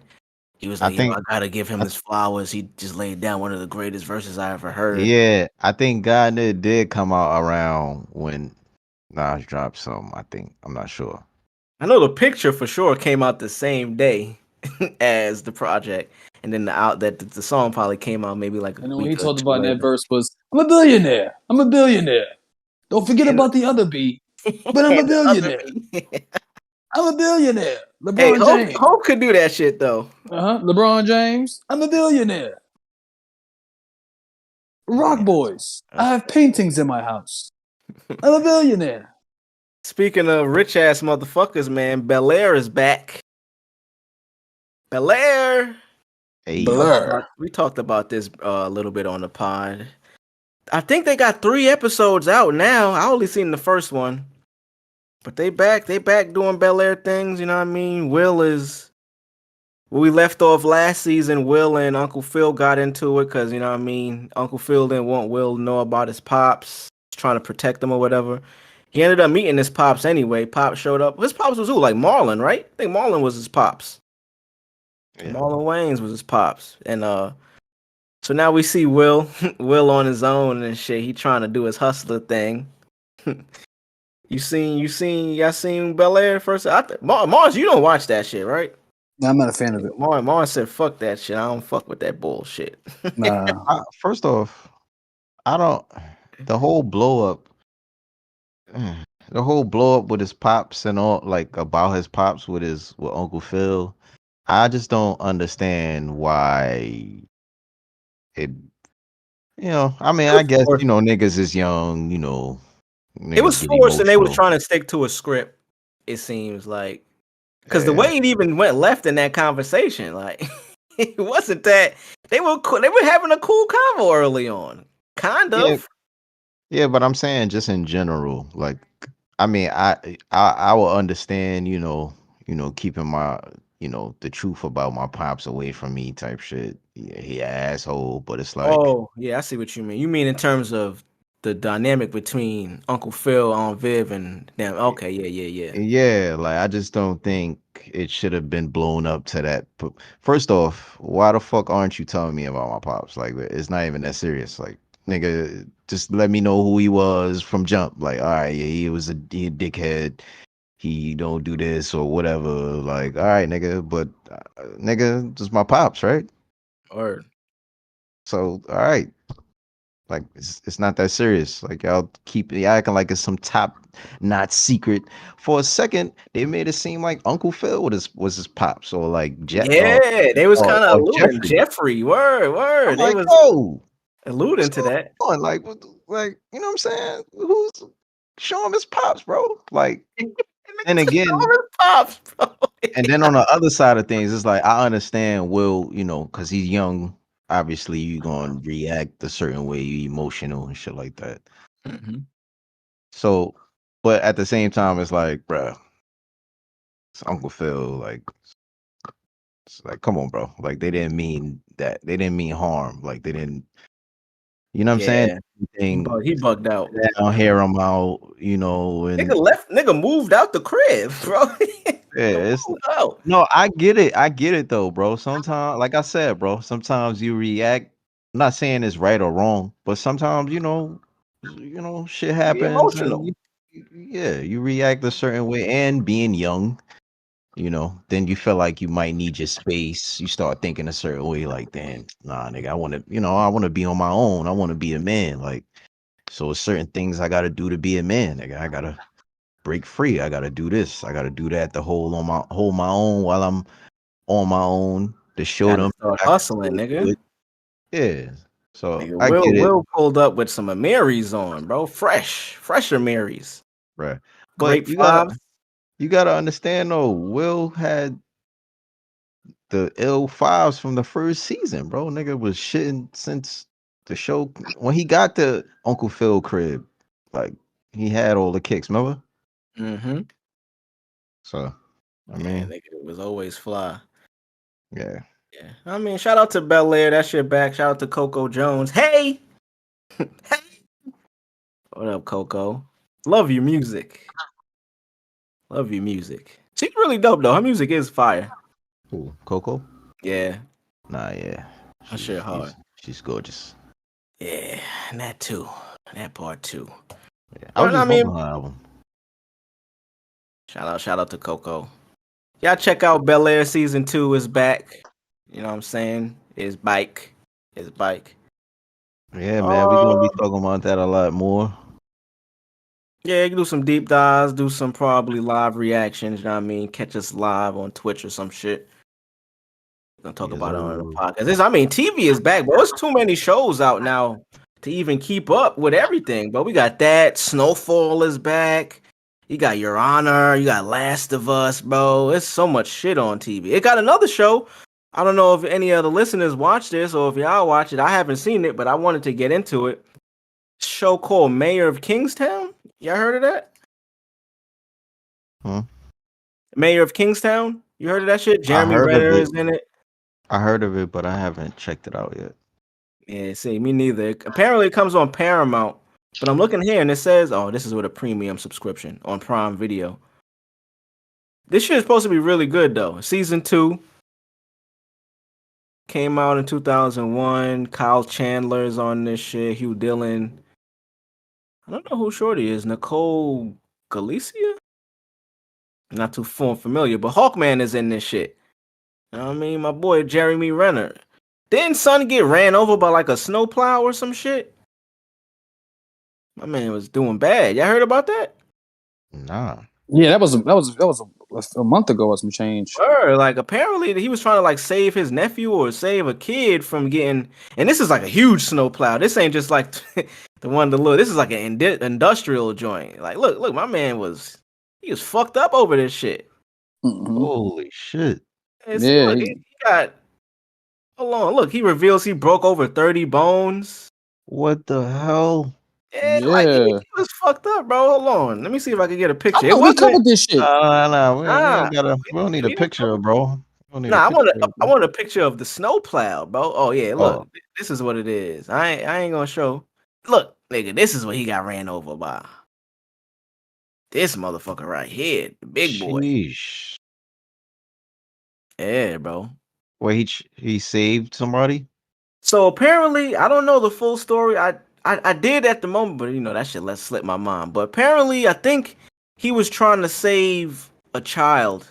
He was I like, yo, think, I gotta give him his flowers. He just laid down one of the greatest verses I ever heard. yeah, I think God did come out around when Nas dropped some. I think I'm not sure. I know the picture for sure came out the same day as the project. And then the song probably came out maybe like a And then when week he or talked two about in that later. verse was, I'm a billionaire. I'm a billionaire. Don't forget And- about the other B, but I'm a and the other billionaire. I'm a billionaire. Hey, LeBron James. Hope could do that shit though. LeBron James. I'm a billionaire. Rock Boys. I have paintings in my house. I'm a billionaire. Speaking of rich ass motherfuckers, man, Bel Air is back. Bel Air. Hey, We talked about this a little bit on the pod. I think they got 3 episodes out now. I only seen the first one. But they back doing Bel Air things, you know what I mean? Will is where we left off last season. Will and Uncle Phil got into it because, you know what I mean, Uncle Phil didn't want Will to know about his pops, trying to protect him or whatever. He ended up meeting his pops anyway. Pops showed up. His pops was who? Like Marlon, right? I think Marlon was his pops. Yeah. Marlon Wayans was his pops. And so now we see Will on his own and shit. He trying to do his hustler thing. Y'all seen Bel Air first? Marz, you don't watch that shit, right? No, I'm not a fan of it. Marz said, "Fuck that shit. I don't fuck with that bullshit." Nah. First off, I don't. The whole blow up, with his pops and all, like about his pops with Uncle Phil. I just don't understand why it. I mean, I guess niggas is young. It was Niggas get forced, and they was emotional. trying to stick to a script. It seems like because the way it even went left in that conversation, like it wasn't that they were having a cool convo early on, kind of. Yeah, but I'm saying just in general, like, I mean, I will understand, keeping my, the truth about my pops away from me type shit. Yeah, he a asshole, but it's like, Oh, yeah, I see what you mean. You mean in terms of the dynamic between Uncle Phil, Aunt Viv, and them. Okay, yeah. yeah, like I just don't think it should have been blown up to that. First off, why the fuck aren't you telling me about my pops? Like, it's not even that serious. Like, nigga, just let me know who he was from jump. Like, all right, yeah, he a dickhead. He don't do this or whatever. Like, all right, nigga, but nigga, just my pops, right? Or So, all right, like it's not that serious. Like y'all acting like it's some top not secret. For a second, they made it seem like Uncle Phil was his pops or like yeah, they was kind of or alluding. Jeffrey. Jeffrey, I'm word. They like, was yo, what's alluding to going that. on? Like, like you know what I'm saying? Who's show him his pops, bro? Like, and again, Pops, bro. and then on the other side of things, it's like I understand Will, because he's young. Obviously, you gonna react a certain way, you emotional and shit like that. Mhm. So, but at the same time, it's like, bruh, it's Uncle Phil. Like, it's like, come on, bro. Like, they didn't mean that. They didn't mean harm. Like, they didn't. You know what I'm saying? Yeah, Thing he bugged out. down, hear him out. And Nigga moved out the crib, bro. Nigga yeah, it's moved out. no, I get it. I get it though, bro. Sometimes, like I said, bro, sometimes you react. I'm not saying it's right or wrong, but sometimes, shit Be happens and emotional. yeah, you react a certain way. And being young, then you feel like you might need your space. You start thinking a certain way, like, damn, nah, nigga, I want to be on my own. I want to be a man. Like, so certain things I got to do to be a man, nigga. I gotta break free. I gotta do this. I gotta do that to hold my own while I'm on my own to show Gotta them start I can hustling, still do nigga. it. Yeah. So Nigga, I get it, Will pulled up with some Marys on, bro. Fresher Marys. bruh. But Grape 5. you gotta understand though, Will had the L5s from the first season, bro. Nigga was shitting since the show when he got the Uncle Phil crib. Like he had all the kicks, remember? Mm-hmm. So I Yeah, mean, nigga, it was always fly. yeah. Yeah. I mean, shout out to Bel Air. That shit back. Shout out to Coco Jones. Hey! Hey! What up, Coco? Love your music. Love your music. She's really dope, though. Her music is fire. Who? Coco? Yeah. Nah, yeah. That She's shit hard. she's she's gorgeous. Yeah. And that, too. That part, too. Yeah. I was But, I just bumping mean, her album. shout out to Coco. Y'all check out Bel Air season 2 is back. You know what I'm saying? Is bike. Is bike. Yeah, man, we're gonna be Um, talking about that a lot more. yeah, you can do some deep dives, do some probably live reactions, you know what I mean? Catch us live on Twitch or some shit. We're gonna talk Yes, about it on the sir. podcast. I mean, TV is back, but there's too many shows out now to even keep up with everything. But we got that. Snowfall is back. You got Your Honor. You got Last of Us, bro. It's so much shit on TV. It got another show. I don't know if any of the listeners watch this or if y'all watch it. I haven't seen it, but I wanted to get into it. Show called Mayor of Kingstown. Y'all heard of that? Huh? Mayor of Kingstown. You heard of that shit? I Jeremy heard of Renner it. is in it. I heard of it, but I haven't checked it out yet. Yeah, see, me neither. Apparently, it comes on Paramount, but I'm looking here and it says, "Oh, this is with a premium subscription on Prime Video." This shit is supposed to be really good though. Season 2 came out in 2001. Kyle Chandler's on this shit. Hugh Dillon. I don't know who Shorty is. Nicole Galicia. Not too familiar, but Hawkman is in this shit. You know what I mean, my boy Jeremy Renner. Didn't son get ran over by like a snowplow or some shit? My man was doing bad. Y'all heard about that? Nah. Yeah, that was a month ago or some change. Or like apparently he was trying to like save his nephew or save a kid from getting. And this is like a huge snowplow. This ain't just like the one to look. This is like an industrial joint. Like look, my man he was fucked up over this shit. Mm-hmm. Holy shit. And see, Yeah, look, he got. Hold on, look. He reveals he broke over 30 bones. What the hell? Yeah, like he Yeah. was fucked up, bro. Hold on, let me see if I can get a I picture. It thought we wasn't. covered this shit. We Nah, don't gotta. We don't need a we didn't picture, cover. bro. We don't need a Nah, picture, I bro. want a picture of the snow cloud, bro. Oh yeah, look, Oh, this is what it is. I ain't gonna show. Look, nigga, this is what he got ran over by. This motherfucker right here, the big boy. sheesh. Yeah, bro. Wait, he saved somebody? So apparently, I don't know the full story. I did at the moment, but that shit let slip my mind. But apparently, I think he was trying to save a child.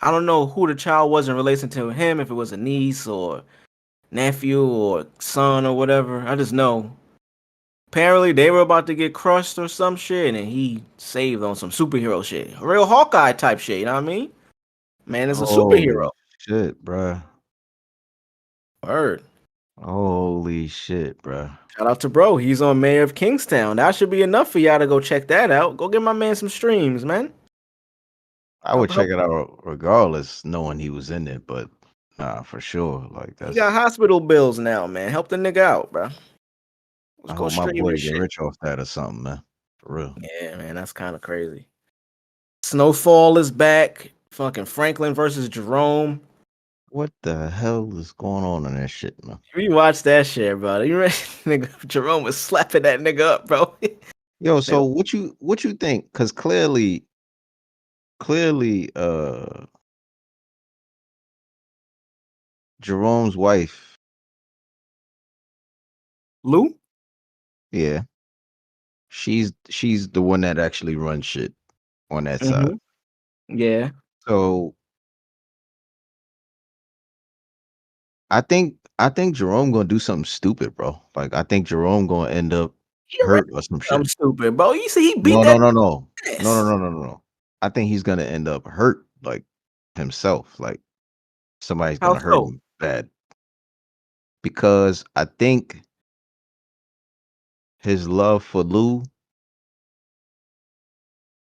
I don't know who the child was in relation to him, if it was a niece or nephew or son or whatever. I just know. Apparently, they were about to get crushed or some shit, and he saved on some superhero shit. A real Hawkeye type shit, you know what I mean? Man, it's a Holy superhero. shit, bruh. Word. Holy shit, bruh. Shout out to bro. He's on Mayor of Kingstown. That should be enough for y'all to go check that out. Go give my man some streams, man. I would Help, check help. it out regardless, knowing he was in it, but nah, for sure. Like He got that's. hospital bills now, man. Help the nigga out, bro. Let's I go hope my stream boy this get shit. rich off that or something, man. For real. Yeah, man, that's kind of crazy. Snowfall is back. Fucking Franklin versus Jerome. What the hell is going on in that shit, man? We watched that shit, bro. You ready? Nigga, Jerome was slapping that nigga up, bro. Yo, Nigga, so what you think? Because clearly, Jerome's wife, Lou? yeah, she's the one that actually runs shit on that side. Mm-hmm. Yeah. So I think Jerome gonna do something stupid, bro. Like I think Jerome gonna end up He already hurt or some I'm shit. stupid, bro. You see he beat No, no, that no, no, no, no, ass. no, no, no, no. I think he's gonna end up hurt, like himself. Like somebody's How gonna hurt so? him bad because I think his love for Lou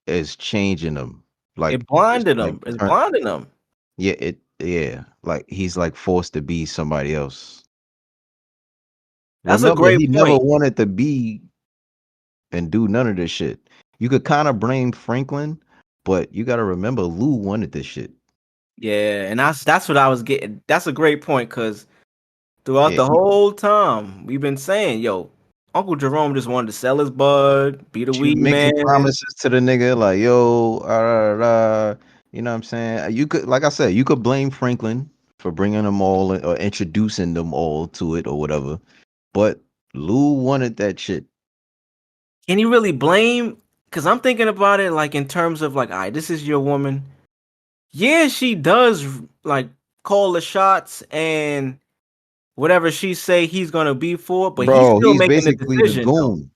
is changing him. Like It it's blinded like him. It's turn. blinding him. Yeah. Like he's like forced to be somebody else. That's a Remember, great he never point. wanted to be and do none of this shit. You could kind of blame Franklin, but you got to remember Lou wanted this shit. Yeah, and that's what I was getting. That's a great point because throughout Yeah, the whole time we've been saying, yo, Uncle Jerome just wanted to sell his bud, be the you weed making man. promises to the nigga like, yo, you know what I'm saying? You could, like I said, you could blame Franklin for bringing them all or introducing them all to it or whatever. But Lou wanted that shit. Can you really blame? Because I'm thinking about it like in terms of like, all right, this is your woman. Yeah, she does like call the shots and whatever she say he's gonna be for, but he's Bro, still he's making the basically the decision though. goon.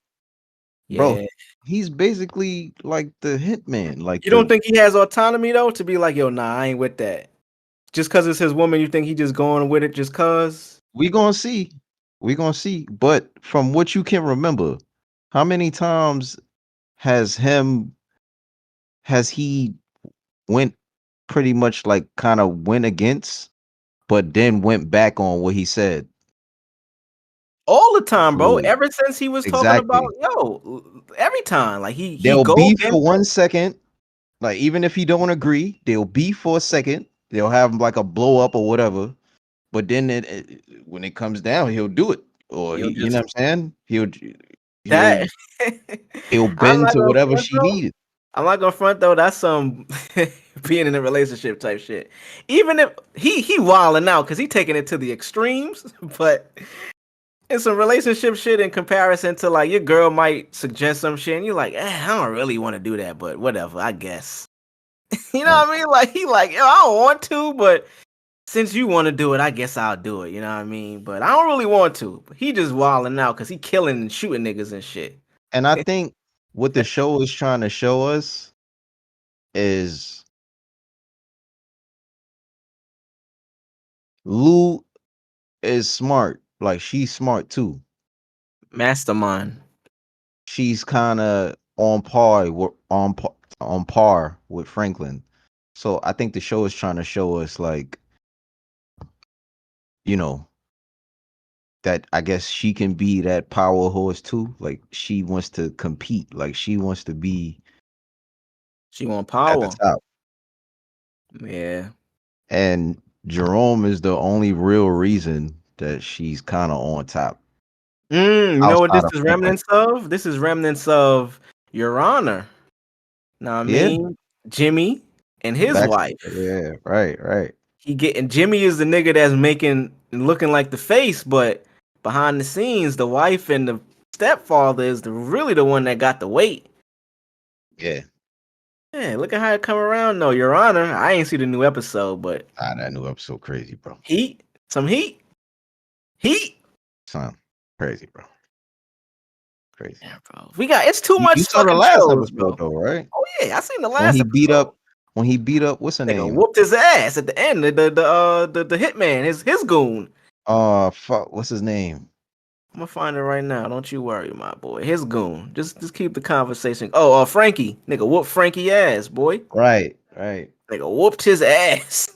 Bro, Yeah. he's basically like the hitman. Like You don't think he has autonomy though to be like, yo, nah, I ain't with that. Just cause it's his woman, you think he just going with it just cause? we gonna see. We gonna see. But from what you can remember, how many times has him has he went pretty much like kind of went against, but then went back on what he said. All the time, bro. So Ever since he was talking about, exactly. every time. Like he They'll go be against for it. 1 second. Like even if he don't agree, they'll be for a second. They'll have like a blow up or whatever. But then when it comes down, he'll do it. Or He'll you know just what I'm saying? He'll that he'll I'm bend not to gonna whatever front she though. needed. I'm not gonna front though. That's some being in a relationship type shit. Even if he wilding out because he taking it to the extremes, but it's some relationship shit in comparison to like your girl might suggest some shit and you're like, I don't really want to do that, but whatever, I guess. You know Uh, what I mean? Like he like, yo, I don't want to, but since you want to do it, I guess I'll do it. You know what I mean? But I don't really want to. But he just wilding out because he killing and shooting niggas and shit. and I think what the show is trying to show us is Lou is smart. Like she's smart too. Mastermind. She's kind of on par with Franklin. So I think the show is trying to show us like, you know, that I guess she can be that power horse too. Like she wants to compete. Like she wants to be She want at the power. top. Yeah. And Jerome is the only real reason that she's kind of on top. You know what this Outside of is Franco. remnants of? This is remnants of Your Honor. Know what I Yeah. mean? Jimmy and his Back. wife. Yeah. Right. Right. Jimmy is the nigga that's making looking like the face, but behind the scenes, the wife and the stepfather is really the one that got the weight. Yeah. Yeah, look at how it come around though, Your Honor. I ain't see the new episode, but That new episode crazy, bro. some heat. Son, crazy, bro. Crazy. Yeah, bro. It's too much You saw the fucking last shows, episode bro. though, right? Oh yeah, I seen the When last he beat episode. up, what's her Nigga name? whooped his ass at the end. The hitman, his goon. Fuck, what's his name? I'm gonna find it right now. Don't you worry, my boy. His goon. Just keep the conversation. Oh, Frankie. Nigga whooped Frankie ass, boy. Right. Nigga whooped his ass.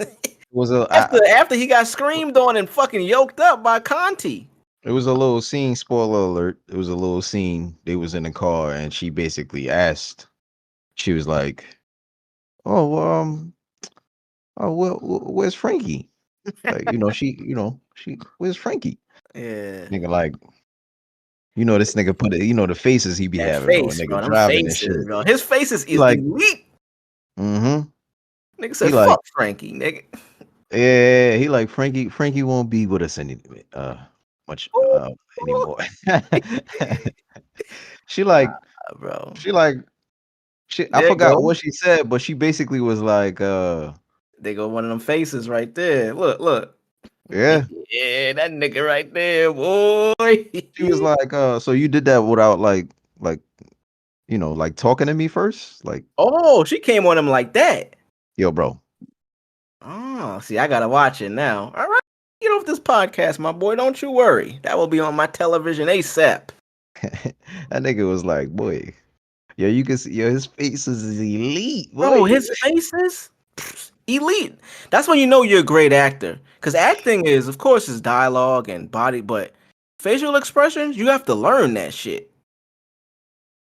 Was a after he got screamed on and fucking yoked up by Conti. It was a little scene. Spoiler alert! It was a little scene. They was in the car, and she basically asked. She was like, "Oh, where's Frankie?" Like, where's Frankie? Yeah. Nigga, like, this nigga put it. The faces he be That having on a face, nigga bro. Them driving and shit. faces, bro. His faces He is like, elite. mm-hmm. Nigga He said, like, fuck Frankie, nigga. yeah. He like Frankie won't be with us much anymore. She like, Bro. she like. I There you forgot go. what she said, but she basically was like, They go one of them faces right there. Look. yeah. Yeah, that nigga right there, boy. She was like, so you did that without like, like talking to me first? Like, Oh, she came on him like that. yo, bro. Oh, see, I gotta watch it now. All right, get off this podcast, my boy. Don't you worry. That will be on my television ASAP. That nigga was like, boy, yo, you can see, yo, his face is elite, Bro, boy. his faces elite. That's when you know you're a great actor. Because acting is, of course, is dialogue and body, but facial expressions, you have to learn that shit.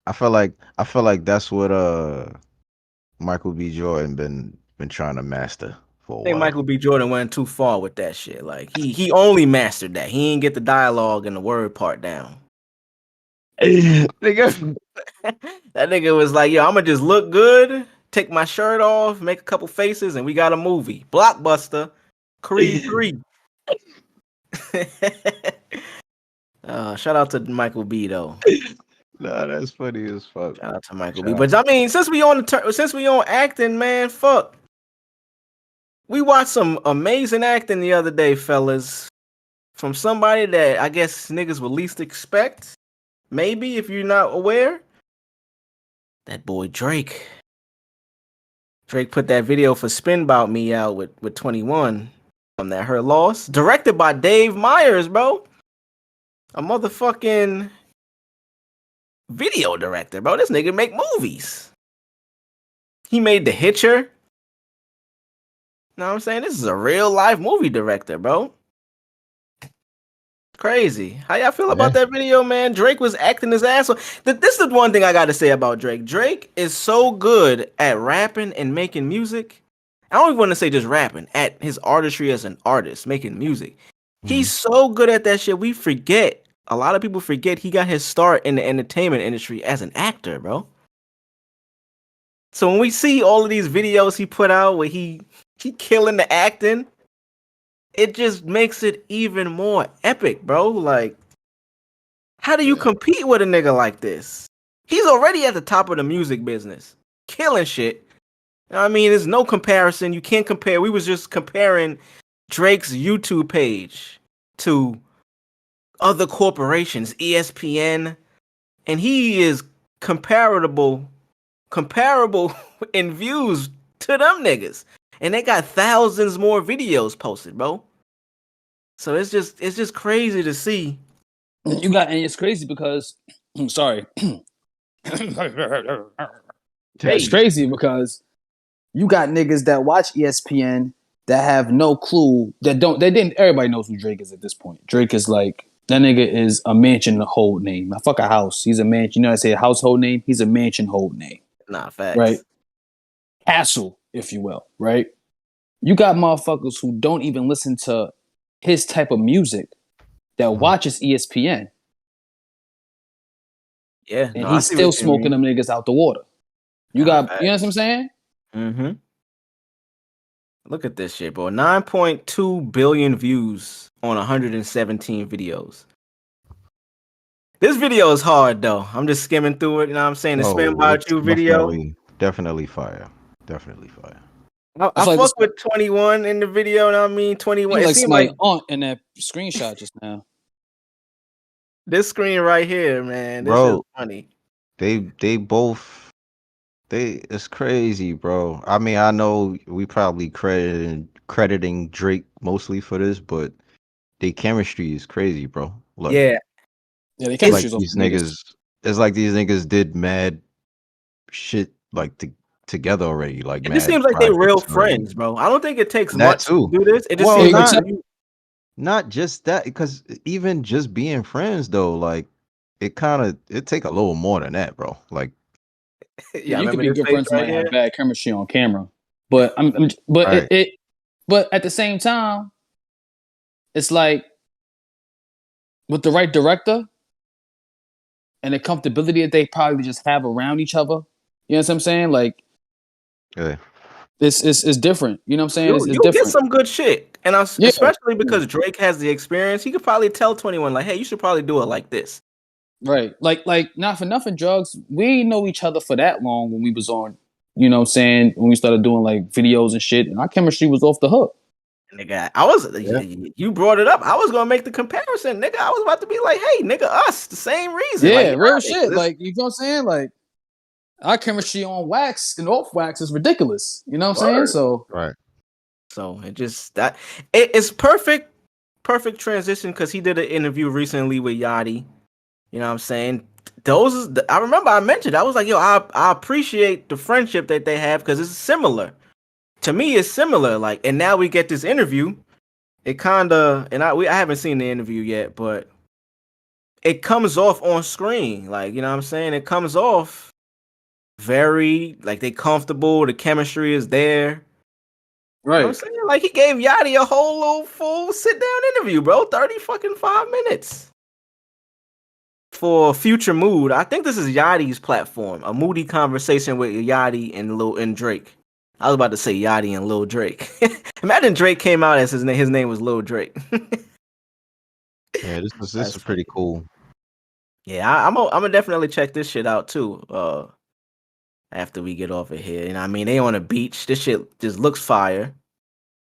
I feel like that's what Michael B. Jordan been trying to master for a I think while. Michael B. Jordan went too far with that shit. Like he only mastered that. He didn't get the dialogue and the word part down. Nigga. That nigga was like, yo, I'm gonna just look good, take my shirt off, make a couple faces, and we got a movie. Blockbuster. Creed 3. Shout out to Michael B. though. Nah, that's funny as fuck. Shout out to Michael B. But I mean, since we on acting, man, fuck. We watched some amazing acting the other day, fellas. From somebody that I guess niggas would least expect. Maybe if you're not aware. That boy Drake. Drake put that video for Spin Bout Me out with 21 from that Her Loss. Directed by Dave Meyers, bro. A motherfucking video director, bro. This nigga make movies. He made The Hitcher. Know what I'm saying? This is a real life movie director, bro. Crazy. How y'all feel about that video, man? Drake was acting his ass off. This is the one thing I got to say about Drake. Drake is so good at rapping and making music. I don't even want to say just rapping, at his artistry as an artist, making music. He's so good at that shit. We forget. A lot of people forget he got his start in the entertainment industry as an actor, bro. So when we see all of these videos he put out where he killing the acting, it just makes it even more epic, bro. Like, how do you compete with a nigga like this? He's already at the top of the music business, killing shit. I mean, there's no comparison. You can't compare. We was just comparing Drake's YouTube page to other corporations, ESPN, and he is comparable in views to them niggas. And they got thousands more videos posted, bro. So it's just crazy to see. And it's crazy because sorry. It's crazy because you got niggas that watch ESPN that have no clue, everybody knows who Drake is at this point. Drake is like That nigga is a mansion hold name. I fuck a house. He's a mansion. You know, I say a household name. He's a mansion hold name. Nah, facts. Right? Castle, if you will. Right? You got motherfuckers who don't even listen to his type of music that watches ESPN. Yeah, And no, I he's see still what you smoking mean. them niggas out the water. You Nah, got, you know what I'm saying? Mm-hmm. Look at this shit, bro. 9.2 billion views on 117 videos. This video is hard though. I'm just skimming through it. You know what I'm saying? The Spin Oh, About it's You video. definitely fire. Definitely fire. I like fuck this. with 21 in the video. You know what I mean? 21. You It like seemed like somebody aunt in that screenshot just now. this screen right here, man. This is Bro, funny. they both it's crazy, bro. I mean, I know we probably crediting Drake mostly for this, but their chemistry is crazy, bro. Look, Yeah. Yeah, they it's like chemistry's off these the niggas. niggas. It's like these niggas did mad shit like together already, like It just mad seems like they real projects already. friends, bro. I don't think it takes That much to too. do this. It just Well, seems like not just that, because even just being friends though, like it take a little more than that, bro. Like, Yeah, yeah, I you could remember be this good face friends, right somebody have here. bad chemistry on camera, but but right. but at the same time, it's like with the right director and the comfortability that they probably just have around each other. You know what I'm saying? Like Yeah. it's different. You know what I'm saying? It's You get different. some good shit, and Yeah. especially because Drake has the experience, he could probably tell 21 like, "Hey, you should probably do it like this." Right. Like not for nothing, drugs. We know each other for that long when we was on, you know what I'm saying, when we started doing like videos and shit, and our chemistry was off the hook. Nigga, I was Yeah. you brought it up. I was gonna make the comparison, nigga. I was about to be like, "Hey, nigga, us, the same reason." Yeah, Like, real yeah, shit. Like, you know what I'm saying? Like our chemistry on wax and off wax is ridiculous. You know what I'm saying? word. So Right. So it's perfect transition because he did an interview recently with Yachty. You know what I'm saying? I remember I mentioned, I was like, yo, I appreciate the friendship that they have because it's similar. To me, it's similar. Like, and now we get this interview. It kinda, and I haven't seen the interview yet, but it comes off on screen. Like, you know what I'm saying? It comes off very like they comfortable, the chemistry is there. You know what I'm right. saying? Like he gave Yachty a whole little full sit down interview, bro. 30 fucking 5 minutes. For Future Mood, I think this is Yachty's platform. A moody conversation with Yachty and Drake. I was about to say Yachty and Lil Drake. Imagine Drake came out as his name was Lil Drake. Yeah, this That's is pretty funny. cool. Yeah, I'm gonna definitely check this shit out too. After we get off of here, you know, what I mean, they on a beach. This shit just looks fire.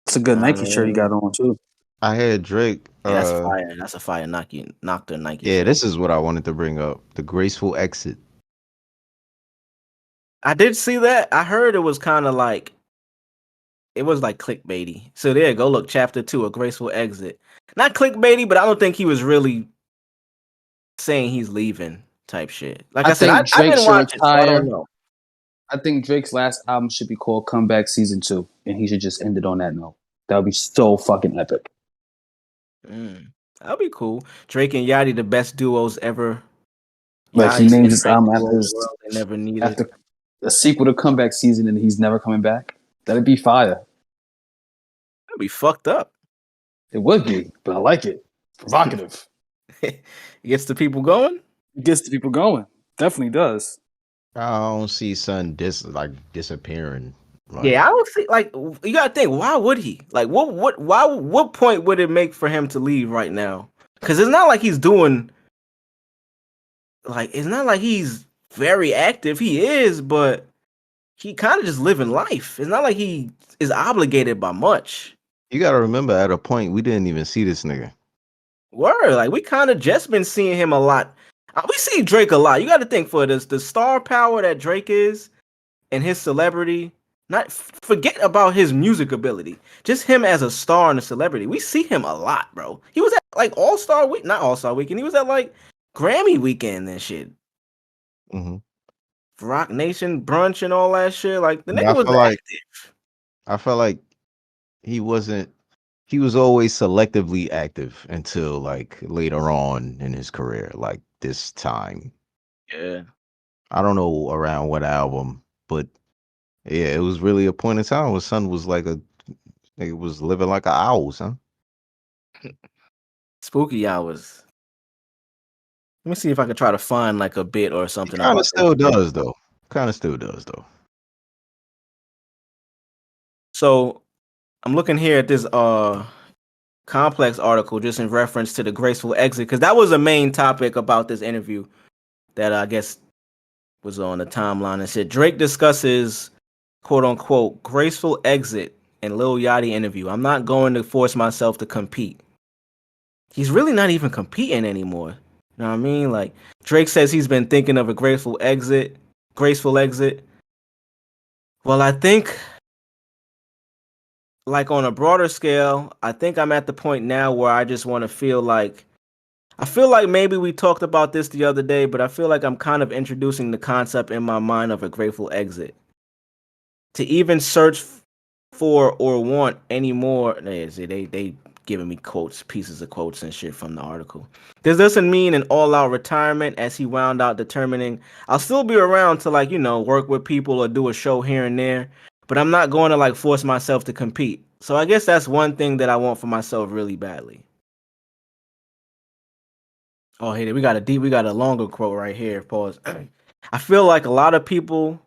It's a You good know what I Nike shirt he got mean? on too. I had Drake. Yeah, that's fire. That's a fire Nike Nocta Nike Yeah, shirt. this is what I wanted to bring up. The Graceful Exit. I did see that. I heard it was kind of like it was like clickbaity. So there, go look, chapter 2, a graceful exit. Not clickbaity, but I don't think he was really saying he's leaving type shit. Like I I said, think I Drake didn't should watch it, so I don't retire. know. I think Drake's last album should be called Comeback Season 2, and he should just end it on that note. That would be so fucking epic. That'd be cool. Drake and Yachty, the best duos ever. Like he Yachty names said his Drake album duo after the world they never needed. after a sequel to Comeback Season, and he's never coming back. That'd be fire. That'd be fucked up. It would be, but I like it. Provocative. It gets the people going. It gets the people going. Definitely does. I don't see son disappearing. Like, Yeah, I don't see like you gotta think, why would he? Like what point would it make for him to leave right now? Because it's not like he's doing like it's not like he's very active. He is, but he kind of just living life. It's not like he is obligated by much. you gotta remember, at a point we didn't even see this nigga. Word, like we kind of just been seeing him a lot. We see Drake a lot. You got to think for this the star power that Drake is and his celebrity. Not forget about his music ability. Just him as a star and a celebrity. We see him a lot, bro. He was at like All Star Week, not All Star Weekend. He was at like Grammy Weekend and shit. Mm-hmm. Rock Nation brunch and all that shit. Like the But nigga was active. I felt like he wasn't. he was always selectively active until like later on in his career, like this time. Yeah. I don't know around what album, but yeah, it was really a point in time where son was like a he was living like a owl, son. Spooky hours. Let me see if I can try to find like a bit or He something kind of about this. still does though. Kind of still does though. So I'm looking here at this complex article just in reference to the Graceful Exit, because that was a main topic about this interview that I guess was on the timeline. It said Drake discusses quote unquote graceful exit in Lil Yachty interview. I'm not going to force myself to compete. He's really not even competing anymore. You know what I mean? Like Drake says he's been thinking of a graceful exit. Graceful exit. Well, I think like on a broader scale, I think I'm at the point now where I just want to feel like I feel like maybe we talked about this the other day, but I feel like I'm kind of introducing the concept in my mind of a grateful exit. To even search for or want any more, they giving me quotes, pieces of quotes and shit from the article. This doesn't mean an all-out retirement, as he wound out determining I'll still be around to like, work with people or do a show here and there, but I'm not going to like force myself to compete. So I guess that's one thing that I want for myself really badly. Oh, hey, we got a longer quote right here. Pause. I feel like a lot of people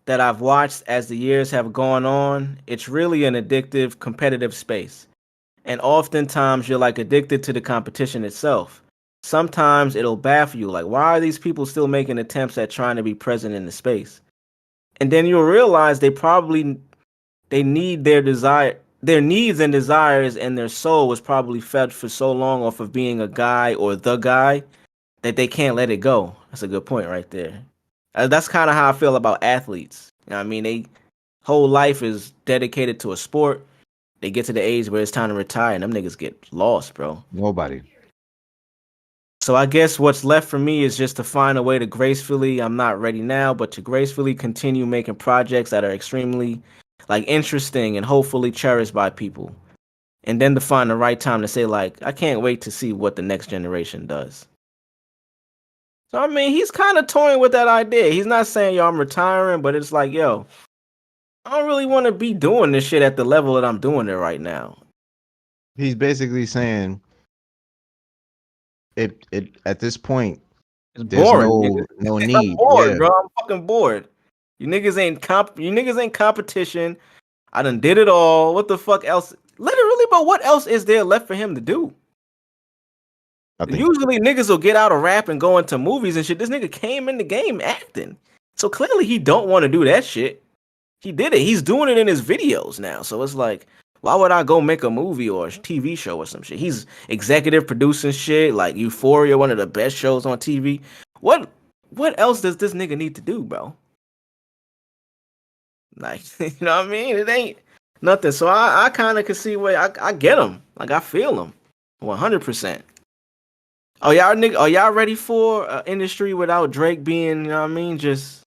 that I've watched as the years have gone on, it's really an addictive, competitive space. And oftentimes you're like addicted to the competition itself. Sometimes it'll baffle you, like, why are these people still making attempts at trying to be present in the space? And then you'll realize they need their needs and desires, and their soul was probably fed for so long off of being a guy or the guy that they can't let it go. That's a good point right there. That's kind of how I feel about athletes. You know what I mean? They whole life is dedicated to a sport. They get to the age where it's time to retire, and them niggas get lost, bro. Nobody. So I guess what's left for me is just to find a way to gracefully, I'm not ready now, but to gracefully continue making projects that are extremely like interesting and hopefully cherished by people. And then to find the right time to say like, I can't wait to see what the next generation does. So I mean, he's kind of toying with that idea. He's not saying, yo, I'm retiring, but it's like, yo, I don't really want to be doing this shit at the level that I'm doing it right now. He's basically saying it at this point It's there's boring, no nigga. I'm need. bored, Yeah. bro. I'm fucking bored. You niggas ain't competition. I done did it all. What the fuck else? Literally, but what else is there left for him to do? I think Usually niggas will get out of rap and go into movies and shit. This nigga came in the game acting. So clearly he don't want to do that shit. He did it. He's doing it in his videos now. So it's like, why would I go make a movie or a TV show or some shit? He's executive producing shit like Euphoria, one of the best shows on TV. What else does this nigga need to do, bro? Like, you know what I mean? It ain't nothing. So I kind of can see where I get him. Like I feel him 100%. Oh y'all ready for an industry without Drake being, you know what I mean, just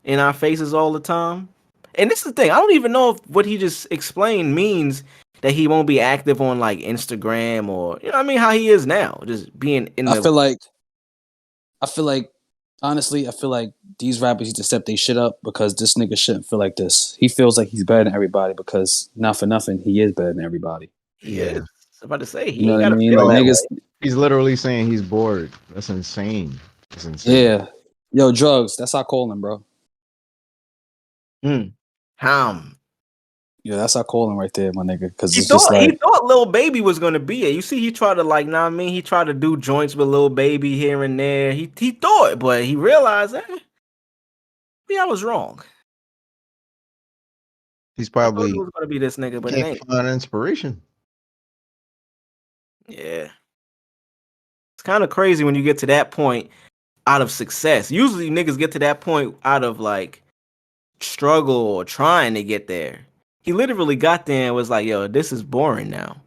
in our faces all the time? And this is the thing, I don't even know if what he just explained means that he won't be active on like Instagram or, you know what I mean, how he is now, just being in the. I feel like, honestly, I feel like these rappers need to step their shit up because this nigga shouldn't feel like this. He feels like he's better than everybody because not for nothing, he is better than everybody. Yeah, I'm about to say he You know ain't what I gotta mean? feel Like that niggas, way. he's literally saying he's bored. That's insane. It's insane. yeah. Yo, drugs. That's how I call him, bro. Yeah, that's how I call him right there, my nigga. Because it's just He like, thought Lil Baby was gonna be it. You see, he tried to like, nah, I mean, he tried to do joints with Lil Baby here and there. He thought, but he realized, maybe I was wrong. He's I thought it probably was gonna be this nigga, but it can't ain't. find inspiration. Yeah, it's kind of crazy when you get to that point out of success. Usually, niggas get to that point out of like struggle or trying to get there. He literally got there and was like, yo, this is boring now.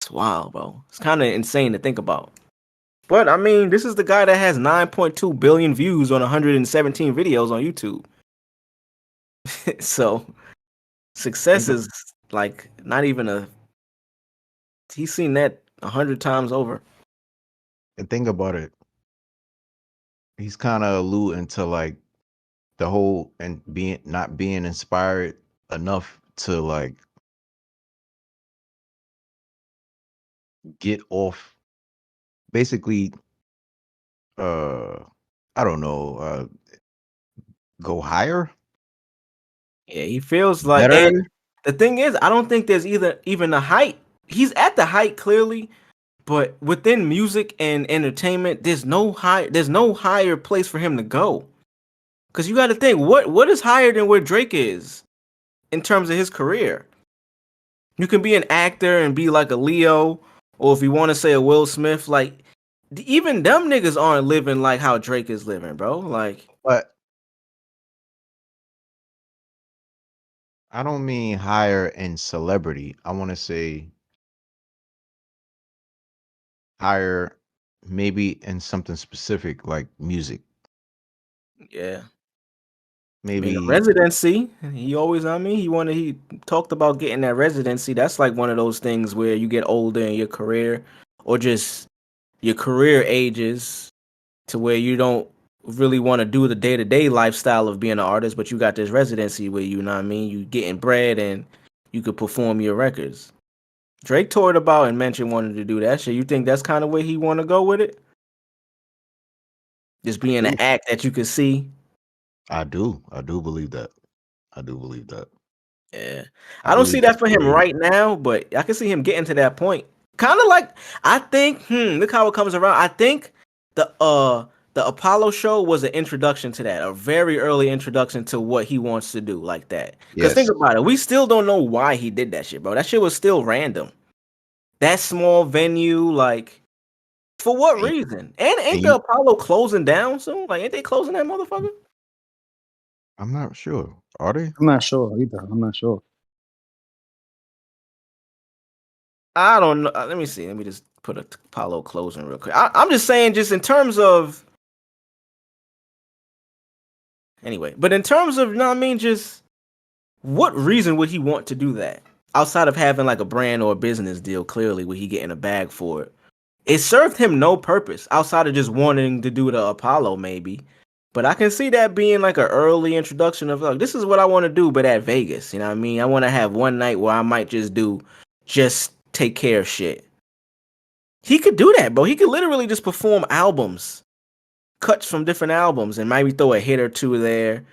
It's wild, bro. It's kind of insane to think about. But I mean, this is the guy that has 9.2 billion views on 117 videos on YouTube. So success is like not even a He's seen that 100 times over. And think about it. He's kind of alluding to like the whole and being not being inspired enough to like get off basically I don't know, go higher, Yeah, he feels like, better. and the thing is, I don't think there's even a height. He's at the height clearly, but within music and entertainment, there's no higher place for him to go. Cause you got to think, what is higher than where Drake is in terms of his career? You can be an actor and be like a Leo, or if you want to say a Will Smith, like even them niggas aren't living like how Drake is living, bro. Like, But I don't mean higher in celebrity. I want to say higher maybe in something specific like music. yeah. I mean, the Maybe residency. He talked about getting that residency. That's like one of those things where you get older in your career, or just your career ages to where you don't really want to do the day to day lifestyle of being an artist, but you got this residency where you know what I mean, you getting bread and you could perform your records. Drake toured about and mentioned wanted to do that shit. You think that's kind of where he want to go with it? Just being an act that you could see. I do. I do believe that. I do believe that. Yeah. I I don't see believe his that for him career. right now, but I can see him getting to that point. Kind of like, I think, look how it comes around. I think the Apollo show was an introduction to that, a very early introduction to what he wants to do like that. Cuz think Yes. about it, we still don't know why he did that shit, bro. That shit was still random. That small venue, like, for what And, reason? And and ain't the you, Apollo closing down soon? Like, ain't they closing that motherfucker? I'm not sure. Are they? I'm not sure either. I'm not sure. I don't know. Let me see. Let me just put a Apollo closing real quick. I'm just saying, just in terms of anyway, but in terms of, you know what I mean, just what reason would he want to do that outside of having like a brand or a business deal? Clearly, would he get in a bag for it? It served him no purpose outside of just wanting to do the Apollo, maybe. But I can see that being like an early introduction of like, this is what I want to do, but at Vegas. You know what I mean? I want to have one night where I might just take care of shit. He could do that, bro. He could literally just perform albums, cuts from different albums, and maybe throw a hit or two there.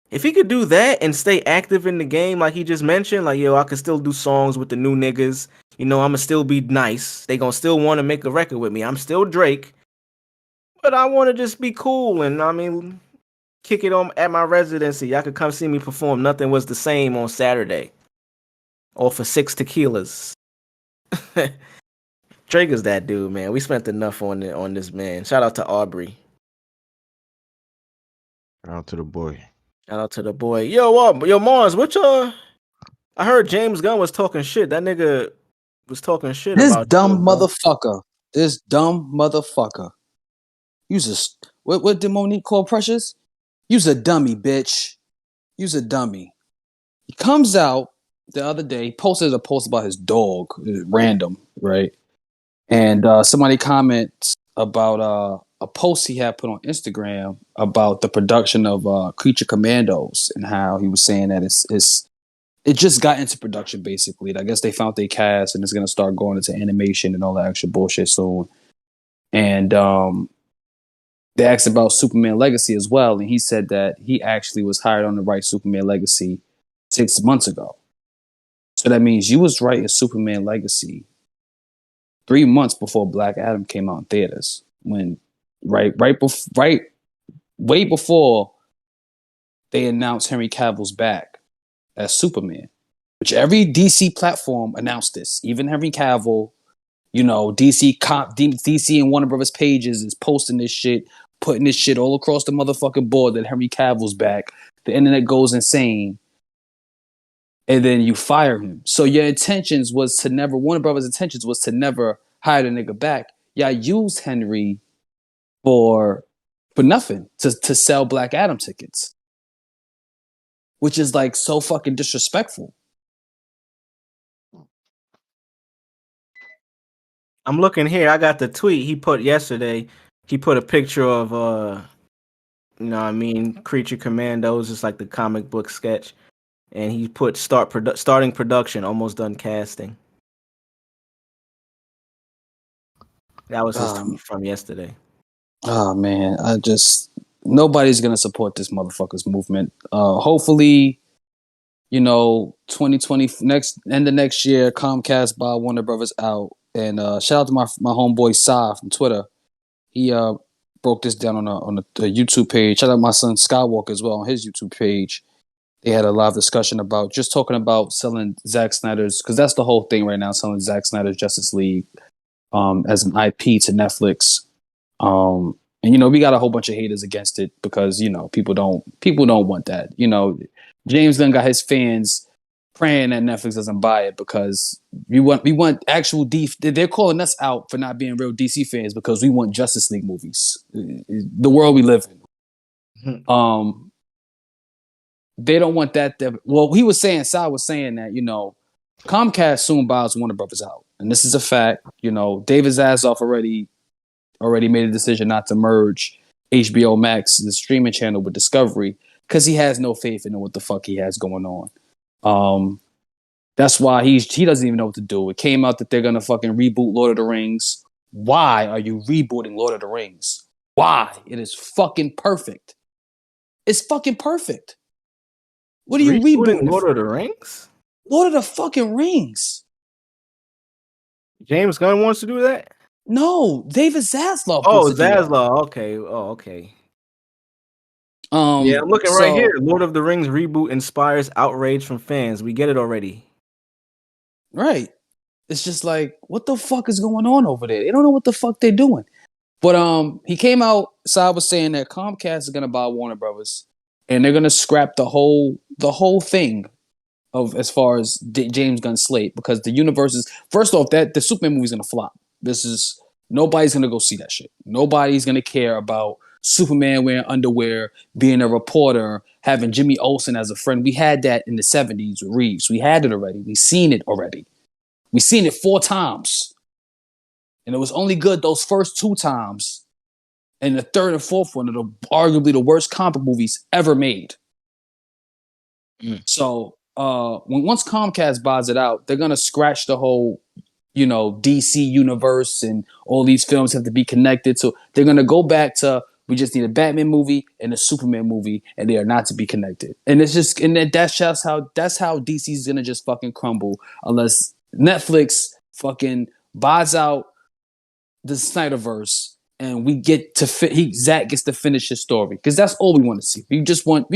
If he could do that and stay active in the game, like he just mentioned, like, yo, I could still do songs with the new niggas. You know, I'ma still be nice. They gonna still want to make a record with me. I'm still Drake, but I want to just be cool and I mean, kick it on at my residency. Y'all could come see me perform. Nothing was the same on Saturday, or for 6 tequilas. Drake is that dude, man. We spent enough on this man. Shout out to Aubrey. Shout out to the boy. Shout out to the boy. Yo, Marz, I heard James Gunn was talking shit. That nigga was talking shit This about you, dumb bro. motherfucker. This dumb motherfucker. You's a what did Monique call Precious? You's a dummy, bitch. You's a dummy. He comes out the other day, posted a post about his dog, random, right? And somebody comments about a post he had put on Instagram about the production of Creature Commandos and how he was saying that it just got into production basically. I guess they found their cast and it's gonna start going into animation and all that extra bullshit soon. And they asked about Superman Legacy as well, and he said that he actually was hired on to write Superman Legacy 6 months ago. So that means you was writing Superman Legacy 3 months before Black Adam came out in theaters. When way before they announced Henry Cavill's back as Superman, which every DC platform announced this. Even Henry Cavill, you know, DC and Warner Brothers pages is posting this shit, putting this shit all across the motherfucking board that Henry Cavill's back. The internet goes insane. And then you fire him. So your intentions was to never, Warner Brothers' intentions was to never hire the nigga back. Y'all used Henry for nothing to sell Black Adam tickets, which is like so fucking disrespectful. I'm looking here. I got the tweet he put yesterday. He put a picture of Creature Commandos. It's like the comic book sketch, and he put starting production, almost done casting. That was his tweet from yesterday. Oh man, nobody's gonna support this motherfucker's movement. Hopefully, 2020 end of next year, Comcast buy Warner Brothers out. And shout out to my homeboy Sai from Twitter. He broke this down on a YouTube page. Shout out my son Skywalker as well on his YouTube page. They had a live discussion about talking about selling Zack Snyder's, because that's the whole thing right now, selling Zack Snyder's Justice League as an IP to Netflix. And we got a whole bunch of haters against it because people don't want that. James Gunn got his fans praying that Netflix doesn't buy it because we want actual DC. They're calling us out for not being real DC fans because we want Justice League movies. The world we live in. They don't want that. He was saying, Sal was saying that Comcast soon buys Warner Brothers out, and this is a fact. David Zaslav already made a decision not to merge HBO Max, the streaming channel, with Discovery because he has no faith in what the fuck he has going on. That's why he doesn't even know what to do. It came out that they're gonna fucking reboot Lord of the Rings. Why are you rebooting Lord of the Rings? Why? It is fucking perfect. It's fucking perfect. What are you rebooting? Lord of the Rings? Lord of the fucking Rings. James Gunn wants to do that? No, David Zaslav. Oh, Zaslav. Okay. Oh, okay. Yeah, I'm looking right here. Lord of the Rings reboot inspires outrage from fans. We get it already. Right. It's just like, what the fuck is going on over there? They don't know what the fuck they're doing. But he came out, Sai was saying that Comcast is gonna buy Warner Brothers and they're gonna scrap the whole thing of as far as James Gunn's slate, because the universe is, first off, that the Superman movie's gonna flop. Nobody's gonna go see that shit. Nobody's gonna care about Superman wearing underwear, being a reporter, having Jimmy Olsen as a friend. We had that in the 70s with Reeves. We had it already. We seen it already. We seen it 4 times. And it was only good those first 2 times. And the third and fourth one are arguably the worst comic movies ever made. So once Comcast buys it out, they're gonna scratch the whole DC universe, and all these films have to be connected. So they're gonna go back to, we just need a Batman movie and a Superman movie, and they are not to be connected. And it's just, and that's how DC's gonna just fucking crumble unless Netflix fucking buys out the Snyderverse and we get to Zack gets to finish his story, because that's all we want to see. We just want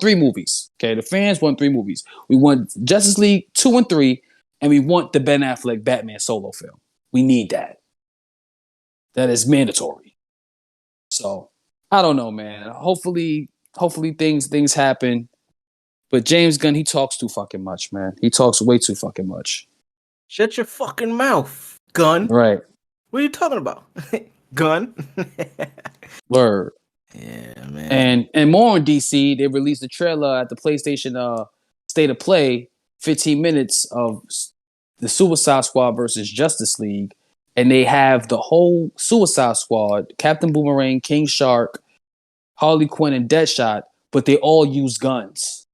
3 movies. Okay, the fans want 3 movies. We want Justice League 2 and 3, and we want the Ben Affleck Batman solo film. We need that. That is mandatory. So I don't know, man. Hopefully things happen. But James Gunn, he talks too fucking much, man. He talks way too fucking much. Shut your fucking mouth, Gunn. Right. What are you talking about? Gunn. Word. Yeah, man. And more on DC, they released a trailer at the PlayStation State of Play, 15 minutes of the Suicide Squad versus Justice League. And they have the whole Suicide Squad, Captain Boomerang, King Shark, Harley Quinn, and Deadshot, but they all use guns.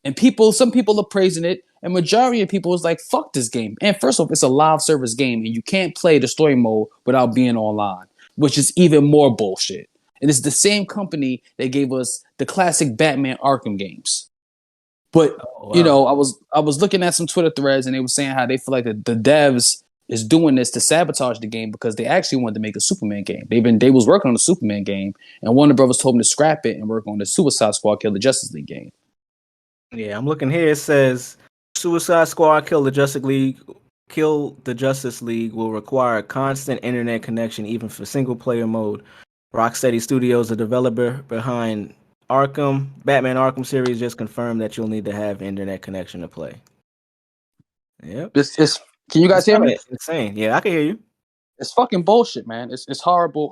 And some people are praising it, and majority of people is like, fuck this game. And first off, it's a live service game, and you can't play the story mode without being online, which is even more bullshit. And it's the same company that gave us the classic Batman Arkham games. But, I was looking at some Twitter threads, and they were saying how they feel like the devs is doing this to sabotage the game because they actually wanted to make a Superman game. They was working on a Superman game, and Warner Brothers told them to scrap it and work on the Suicide Squad Kill the Justice League game. Yeah, I'm looking here. It says Suicide Squad Kill the Justice League will require a constant internet connection even for single player mode. Rocksteady Studios, the developer behind Batman Arkham series, just confirmed that you'll need to have internet connection to play. Yep. Can you guys hear me? Insane. Yeah, I can hear you. It's fucking bullshit, man. It's horrible.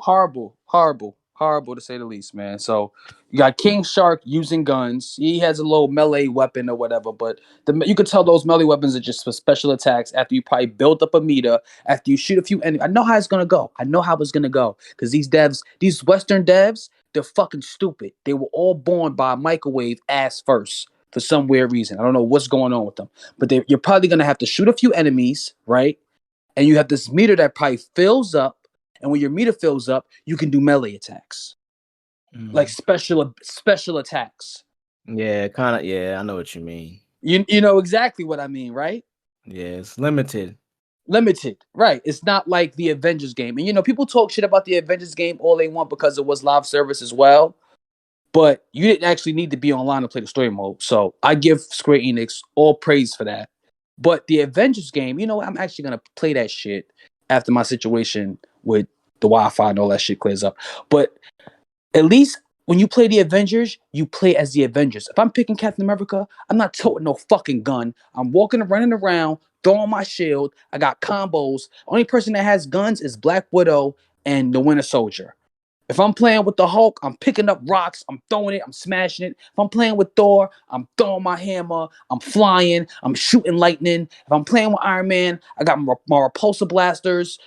Horrible to say the least, man. So you got King Shark using guns. He has a little melee weapon or whatever, but you could tell those melee weapons are just for special attacks after you probably build up a meter, after you shoot a few enemies. I know how it's going to go. I know how it's going to go. Because these Western devs, they're fucking stupid. They were all born by a microwave ass first for some weird reason. I don't know what's going on with them. But you're probably going to have to shoot a few enemies, right? And you have this meter that probably fills up. And when your meter fills up, you can do melee attacks. Like special attacks. Yeah, kind of. Yeah, I know what you mean. You know exactly what I mean, right? Yeah, it's limited. Limited, right? It's not like the Avengers game. And people talk shit about the Avengers game all they want because it was live service as well. But you didn't actually need to be online to play the story mode. So I give Square Enix all praise for that. But the Avengers game, I'm actually gonna play that shit after my situation with the Wi-Fi and all that shit clears up. But at least when you play the Avengers, you play as the Avengers. If I'm picking Captain America, I'm not toting no fucking gun. I'm walking, running around, throwing my shield. I got combos. Only person that has guns is Black Widow and the Winter Soldier. If I'm playing with the Hulk, I'm picking up rocks, I'm throwing it, I'm smashing it. If I'm playing with Thor, I'm throwing my hammer, I'm flying, I'm shooting lightning. If I'm playing with Iron Man, I got my repulsor blasters.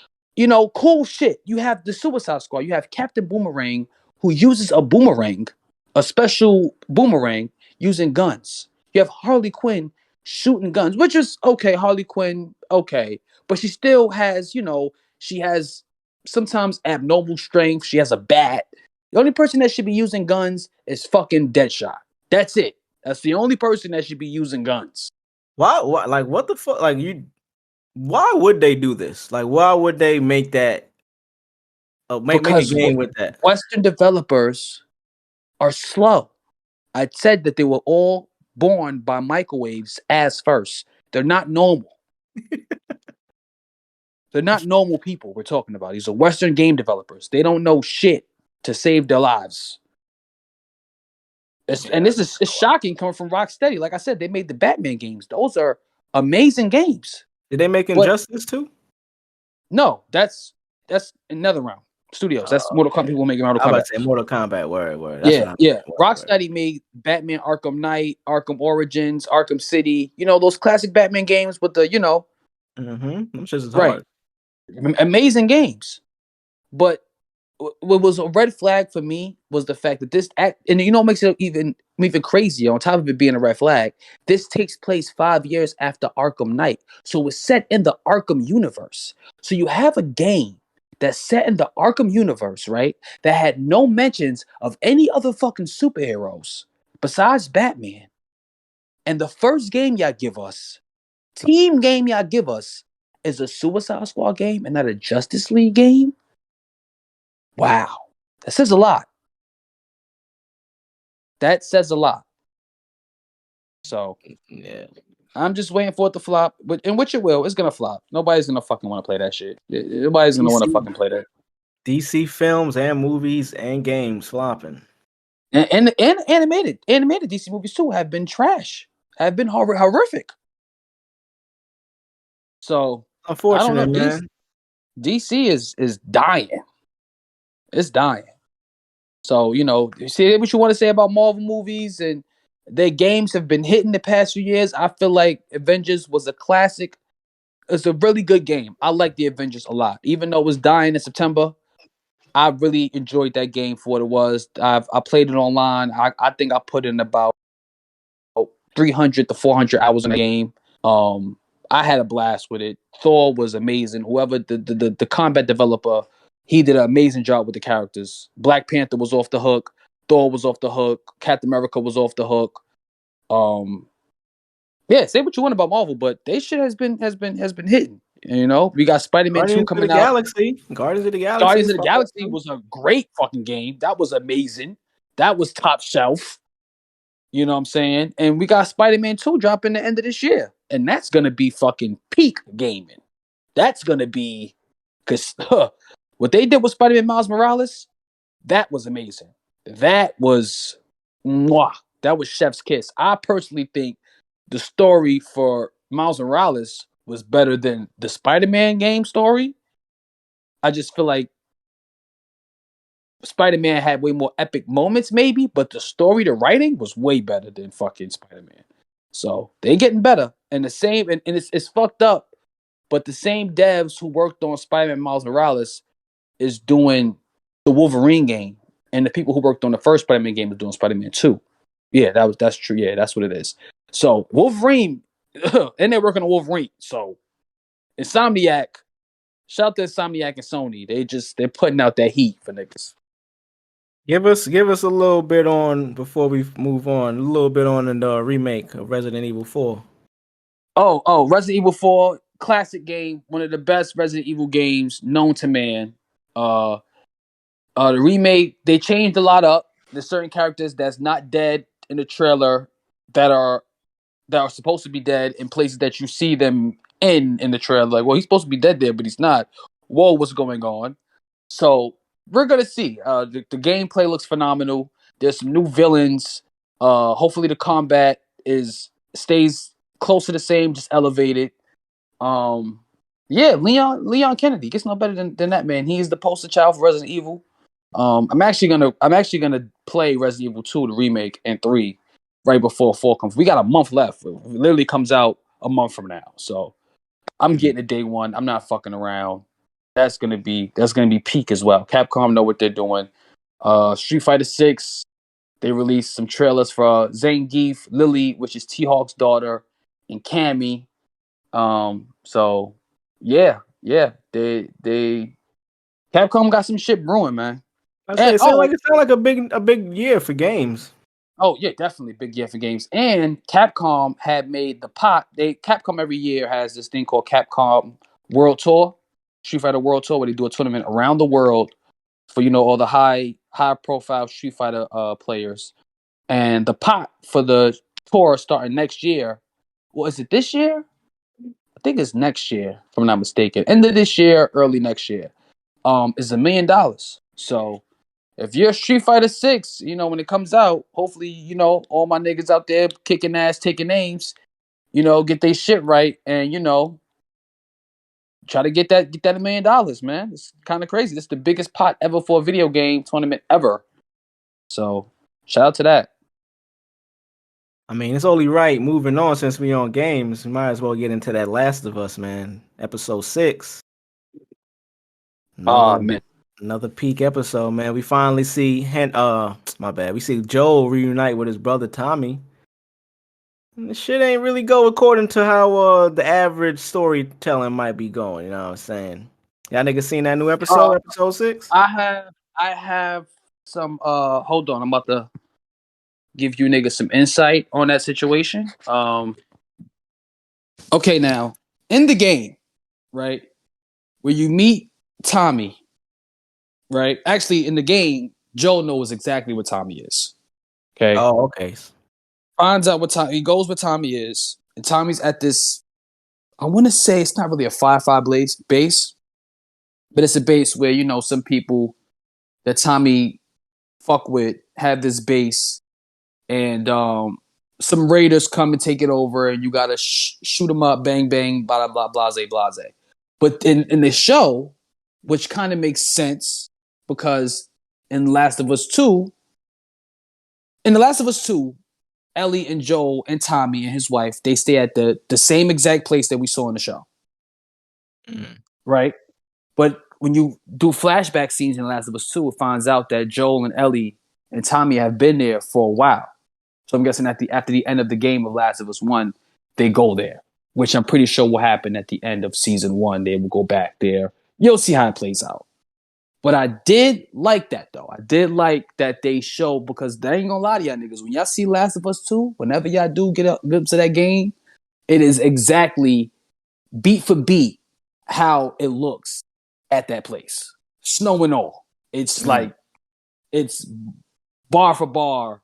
Cool shit. You have the Suicide Squad. You have Captain Boomerang, who uses a special boomerang using guns. You have Harley Quinn shooting guns, which is okay. Harley Quinn, okay. But she still has, she has sometimes abnormal strength. She has a bat. The only person that should be using guns is fucking Deadshot. That's it. That's the only person that should be using guns. Why? Like, what the fuck? Like, why would they do this? Like, why would they make that? Make a game with that? Western developers are slow. I said that they were all born by microwaves as first. They're not normal. They're not normal people we're talking about. These are Western game developers. They don't know shit to save their lives. And this is shocking coming from Rocksteady. Like I said, they made the Batman games. Those are amazing games. Did they make Injustice too? No, that's another round. Studios. That's Mortal Kombat. People making Mortal Kombat. I was about to say Mortal Kombat. Word. That's yeah. Rocksteady made Batman: Arkham Knight, Arkham Origins, Arkham City. Those classic Batman games with the Which is right. Amazing games. But what was a red flag for me was the fact that this act, and what makes it even crazier, on top of it being a red flag, this takes place 5 years after Arkham Knight. So it's set in the Arkham universe. So you have a game that's set in the Arkham universe, right? That had no mentions of any other fucking superheroes besides Batman. And the first game y'all give us, team game y'all give us, is a Suicide Squad game and not a Justice League game? Wow. That says a lot. That says a lot. So, yeah. I'm just waiting for it to flop. In which it will. It's going to flop. Nobody's going to fucking want to play that shit. Nobody's going to want to fucking play that. DC films and movies and games flopping. And animated DC movies too have been trash. Have been horrific. So, unfortunate, I don't know. Man. DC is dying. It's dying. So, see what you want to say about Marvel movies and their games have been hitting the past few years. I feel like Avengers was a classic. It's a really good game. I like the Avengers a lot. Even though it was dying in September, I really enjoyed that game for what it was. I played it online. I think I put in about 300 to 400 hours in the game. I had a blast with it. Thor was amazing. Whoever the combat developer, he did an amazing job with the characters. Black Panther was off the hook. Thor was off the hook. Captain America was off the hook. Yeah, say what you want about Marvel, but they shit has been hitting. We got Spider-Man 2 coming out. Guardians of the Galaxy. Guardians of the Galaxy was a great fucking game. That was amazing. That was top shelf. You know what I'm saying? And we got Spider-Man 2 dropping the end of this year. And that's going to be fucking peak gaming. That's going to be... Because what they did with Spider-Man Miles Morales, that was amazing. That was... Mwah, that was chef's kiss. I personally think the story for Miles Morales was better than the Spider-Man game story. I just feel like Spider-Man had way more epic moments, maybe, but the story, the writing was way better than fucking Spider-Man. So they getting better. And the same, and it's fucked up, but the same devs who worked on Spider-Man Miles Morales is doing the Wolverine game. And the people who worked on the first Spider-Man game is doing Spider-Man 2. Yeah, that's true. Yeah, that's what it is. So Wolverine, and they're working on Wolverine. So Insomniac, shout out to Insomniac and Sony. They're putting out that heat for niggas. Give us a little bit on before we move on. A little bit on the remake of Resident Evil 4. Oh, Resident Evil 4, classic game, one of the best Resident Evil games known to man. The remake, they changed a lot up. There's certain characters that's not dead in the trailer that are supposed to be dead in places that you see them in the trailer. Like, well, he's supposed to be dead there, but he's not. Whoa, what's going on? So we're gonna see. The gameplay looks phenomenal. There's some new villains. Hopefully the combat stays close to the same, just elevated. Yeah, Leon Kennedy gets no better than that, man. He is the poster child for Resident Evil. I'm actually gonna play Resident Evil 2, the remake, and 3 right before 4 comes. We got a month left. It literally comes out a month from now. So I'm getting it day one. I'm not fucking around. That's gonna be peak as well. Capcom know what they're doing. Street Fighter 6, they released some trailers for Zangief, Lily, which is T-Hawk's daughter, and Cammy. So yeah, they Capcom got some shit brewing, man. I say it sound like a big year for games. Oh yeah, definitely big year for games. And Capcom had made the pot. Capcom every year has this thing called Capcom World Tour, Street Fighter World Tour, where they do a tournament around the world for all the high profile Street Fighter players. And the pot for the tour starting next year. Well, is it this year? I think it's next year, if I'm not mistaken. End of this year, early next year. Is $1 million. So if you're Street Fighter 6, when it comes out, hopefully, all my niggas out there kicking ass, taking names, get their shit right and, try to get that $1 million, man. It's kind of crazy. This is the biggest pot ever for a video game tournament ever. So shout out to that. I mean, it's only right. Moving on, since we on games, we might as well get into that Last of Us, man. Episode 6. Man. Another peak episode, man. We finally see my bad. We see Joel reunite with his brother Tommy. And the shit ain't really go according to how the average storytelling might be going. You know what I'm saying? Y'all niggas seen that new episode, episode 6? I have some. Hold on, I'm about to give you niggas some insight on that situation. Okay, now in the game, right, where you meet Tommy, right? Actually, in the game, Joel knows exactly what Tommy is. Okay. Oh, okay. Finds out what Tommy. He goes where Tommy is, and Tommy's at this. I want to say it's not really a 5-5 base, but it's a base where some people that Tommy fuck with have this base, and some raiders come and take it over, and you gotta shoot them up, bang bang, blah blah blah, blase blase. But in the show, which kind of makes sense because in The Last of Us 2, Ellie and Joel and Tommy and his wife, they stay at the same exact place that we saw in the show. Mm. Right? But when you do flashback scenes in The Last of Us 2, it finds out that Joel and Ellie and Tommy have been there for a while. So I'm guessing after the end of the game of Last of Us 1, they go there, which I'm pretty sure will happen at the end of season 1. They will go back there. You'll see how it plays out. But I did like that, though. I did like that they show, because they ain't gonna lie to y'all niggas. When y'all see Last of Us 2, whenever y'all do get up to that game, it is exactly beat for beat how it looks at that place. Snow and all. It's like, it's bar for bar.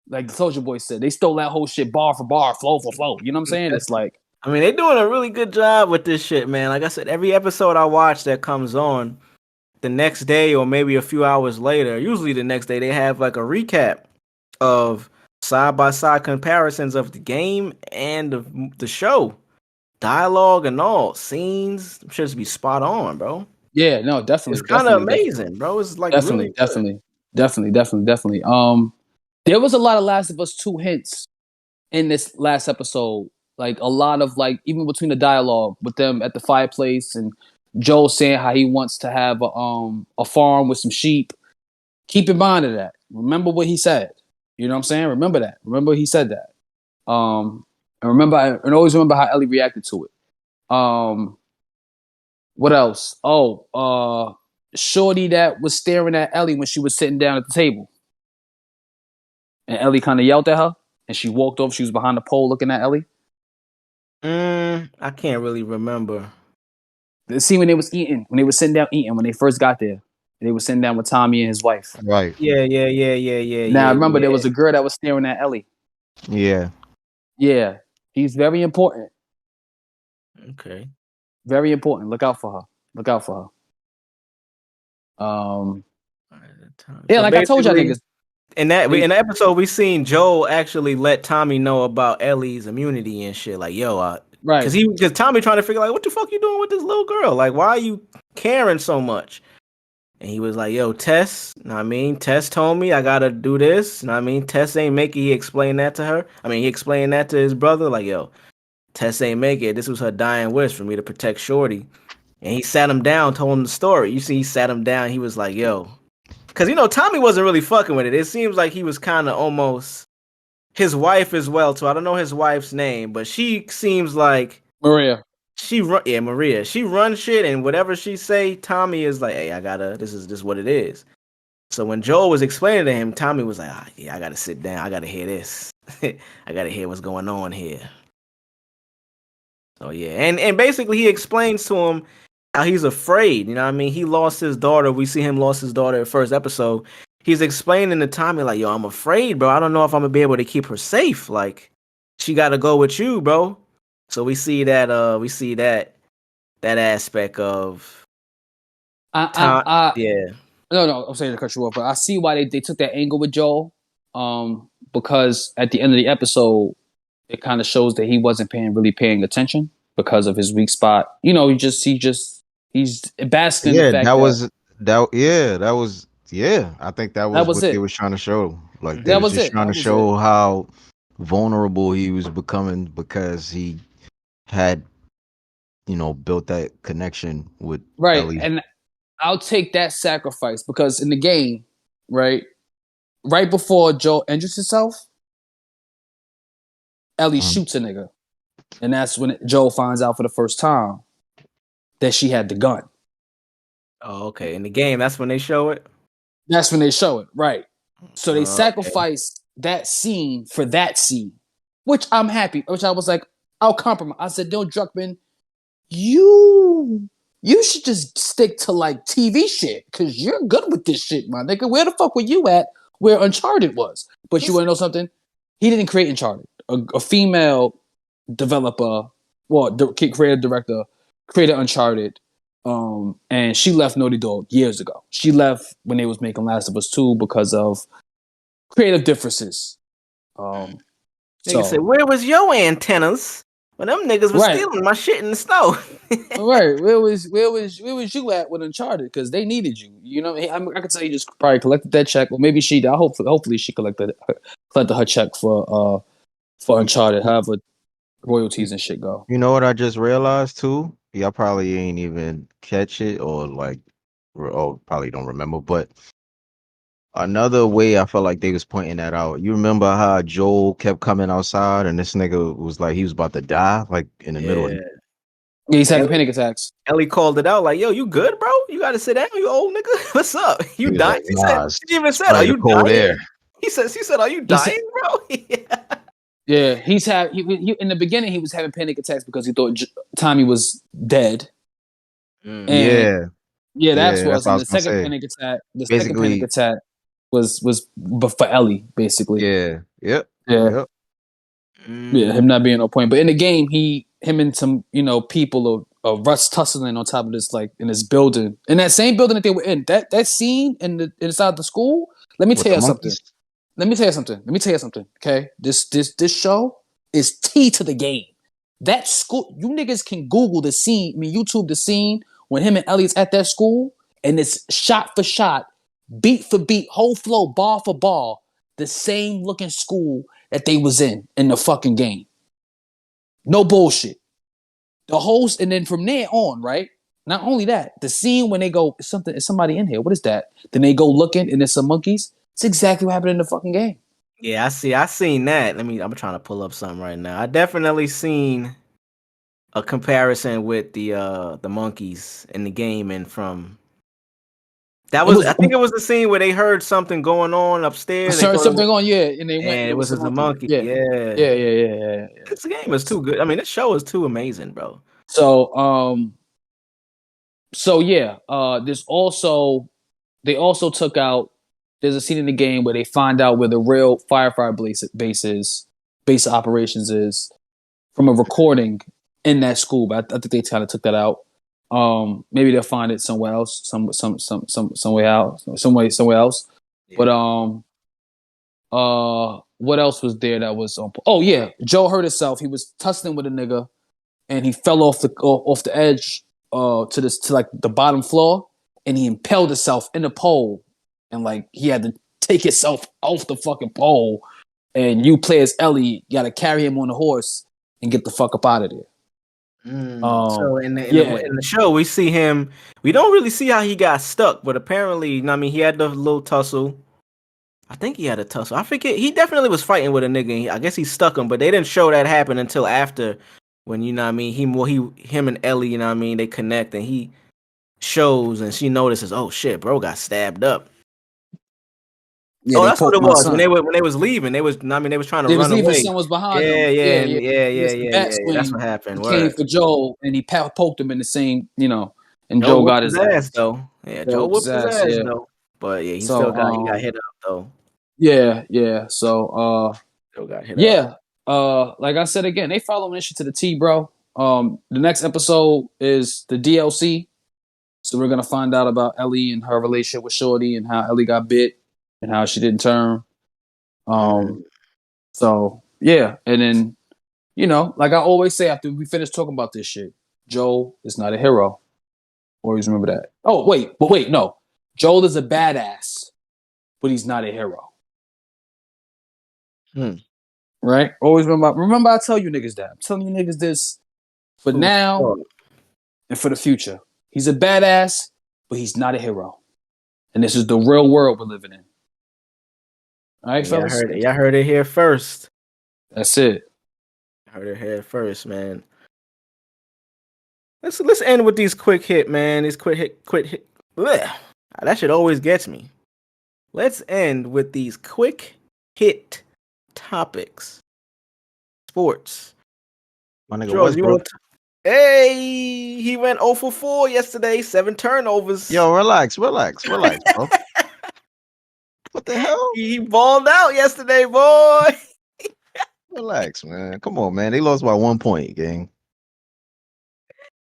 Like the Soulja Boy said, they stole that whole shit bar for bar, flow for flow. You know what I'm saying? It's like, I mean, they're doing a really good job with this shit, man. Like I said, every episode I watch that comes on, the next day or maybe a few hours later, usually the next day, they have like a recap of side-by-side comparisons of the game and the show. Dialogue and all. Scenes. Should be spot on, bro. Yeah, no, definitely, It's kind of definitely, amazing, bro. It's like really definitely, definitely. There was a lot of Last of Us 2 hints in this last episode. Like a lot of like even between the dialogue with them at the fireplace and Joel saying how he wants to have a farm with some sheep. Keep in mind of that. Remember what he said. You know what I'm saying? Remember that. Remember he said that. And always remember how Ellie reacted to it. What else? Shorty that was staring at Ellie when she was sitting down at the table. And Ellie kind of yelled at her and she walked over. She was behind the pole looking at Ellie. I can't really remember. The scene when they was eating, when they were sitting down eating, when they first got there. They were sitting down with Tommy and his wife. Right. Yeah. Now, I remember there was a girl that was staring at Ellie. Yeah. Yeah. He's very important. Okay. Very important. Look out for her. Look out for her. Yeah, So like I told y'all niggas. In the episode, we seen Joel actually let Tommy know about Ellie's immunity and shit. Like, yo, right? Because Tommy trying to figure like, what the fuck you doing with this little girl? Like, why are you caring so much? And he was like, yo, Tess. Know what I mean, Tess told me I gotta do this. Know what I mean, Tess ain't make it. He explained that to her. I mean, he explained that to his brother. Like, yo, Tess ain't make it. This was her dying wish for me to protect Shorty. And he sat him down, told him the story. You see, he sat him down. He was like, yo. Because, Tommy wasn't really fucking with it. It seems like he was kind of almost his wife as well, too. I don't know his wife's name, but she seems like... Maria. Maria. She runs shit, and whatever she say, Tommy is like, hey, this is what it is. So when Joel was explaining to him, Tommy was like, I gotta sit down. I gotta hear this. I gotta hear what's going on here. So, yeah. And basically, he explains to him how he's afraid. You know what I mean? He lost his daughter. We see him lost his daughter in the first episode. He's explaining to Tommy, like, yo, I'm afraid, bro. I don't know if I'm going to be able to keep her safe. Like, she got to go with you, bro. So we see that that aspect of... Yeah. No, I'm saying to cut you off, but I see why they took that angle with Joel. Because at the end of the episode, it kind of shows that he wasn't really paying attention because of his weak spot. He's basking in the fact I think that was what they was trying to show. Like they was just trying to show how vulnerable he was becoming because he had, built that connection with Ellie. And I'll take that sacrifice because in the game, right before Joel injures himself, Ellie shoots a nigga. And that's when Joel finds out for the first time that she had the gun. Oh, okay. In the game, that's when they show it? That's when they show it, right. So they sacrificed that scene for that scene, which I'm happy, which I was like, I'll compromise. I said, no, Druckmann, you should just stick to like TV shit because you're good with this shit, my nigga. Where the fuck were you at where Uncharted was? But you want to know something? He didn't create Uncharted. A female developer, creative director, created Uncharted, and she left Naughty Dog years ago. She left when they was making Last of Us 2 because of creative differences. Nigga said, where was your antennas when them niggas was stealing my shit in the snow? Right. Where was you at with Uncharted? Because they needed you. You know, I could say you just probably collected that check, or maybe she did. Hopefully she collected her check for Uncharted, however royalties and shit go. You know what I just realized too? Y'all probably ain't even catch it or probably don't remember, but another way I felt like they was pointing that out. You remember how Joel kept coming outside and this nigga was like he was about to die, like in the middle of Yeah, he's having panic attacks. Ellie called it out like, yo, you good, bro? You gotta sit down, you old nigga. What's up? You dying? Like, she even said, are you dying? Air. She said, are you dying, bro? Yeah, he in the beginning he was having panic attacks because he thought Tommy was dead. Yeah, that's what the second panic attack. The second panic attack was for Ellie, basically. Yeah. Yep. Yeah. Yeah, him not being on point. But in the game, him and some people of Russ tussling on top of this, like in this building, in that same building that they were in. That scene inside the school. Let me tell you something. Okay, this show is T to the game. That school, you niggas can Google the scene. I mean, YouTube the scene when him and Elliott's at that school, and it's shot for shot, beat for beat, whole flow, bar for bar, the same looking school that they was in the fucking game. No bullshit. The host, and then from there on, right? Not only that, the scene when they go, is somebody in here. What is that? Then they go looking, and there's some monkeys. It's exactly what happened in the fucking game. Yeah, I seen that. I'm trying to pull up something right now. I definitely seen a comparison with the monkeys in the game, and from that was I think it was the scene where they heard something going on upstairs. They thought something on, yeah, and they went. and And it was a just a monkey. Yeah. Yeah. This game is too good. I mean, this show is too amazing, bro. So yeah. There's also they also took out. There's a scene in the game where they find out where the real firefighter base of operations is from a recording in that school. But I think they kind of took that out. Maybe they'll find it somewhere else, somewhere else. Yeah. But what else was there that was on? Oh yeah, Joe hurt himself. He was tussling with a nigga, and he fell off the edge to like the bottom floor, and he impaled himself in the pole, and like he had to take himself off the fucking pole. And you play as Ellie, you got to carry him on the horse and get the fuck up out of there. So in the show, we see him. We don't really see how he got stuck, but apparently, I mean, he had the little tussle. I think he had a tussle. I forget. He definitely was fighting with a nigga. I guess he stuck him, but they didn't show that happen until after, when you know what I mean. Him and Ellie, you know what I mean. They connect, and he shows, and she notices, oh shit, bro got stabbed up. Yeah, that's what it was. When they was leaving, they was trying to run away. Son was behind them. Yeah. That's what happened. He came for Joe, and he poked him in the same, and Joe got his ass though. Yeah, Joe whooped his ass though. But yeah, he got hit up though. Yeah. So Joe got hit up. Like I said again, they following this shit to the T, bro. The next episode is the DLC. So we're gonna find out about Ellie and her relationship with Shorty, and how Ellie got bit and how she didn't turn. So yeah, and then like I always say after we finish talking about this shit, Joel is not a hero. Always remember that. Oh wait, no, Joel is a badass, but he's not a hero. Right? Always remember. I tell you niggas that. I'm telling you niggas this for now and for the future. He's a badass, but he's not a hero. And this is the real world we're living in. All right, fellas? Y'all heard it here first. That's it. Heard it here first, man. Let's end with these quick hit, man. These quick hit. Blech. That shit always gets me. Let's end with these quick hit topics. Sports. My nigga Westbrook. Hey, he went 0 for 4 yesterday. 7 turnovers. Yo, relax, bro. What the hell? He balled out yesterday, boy. Relax, man. Come on, man. They lost by 1 point, gang.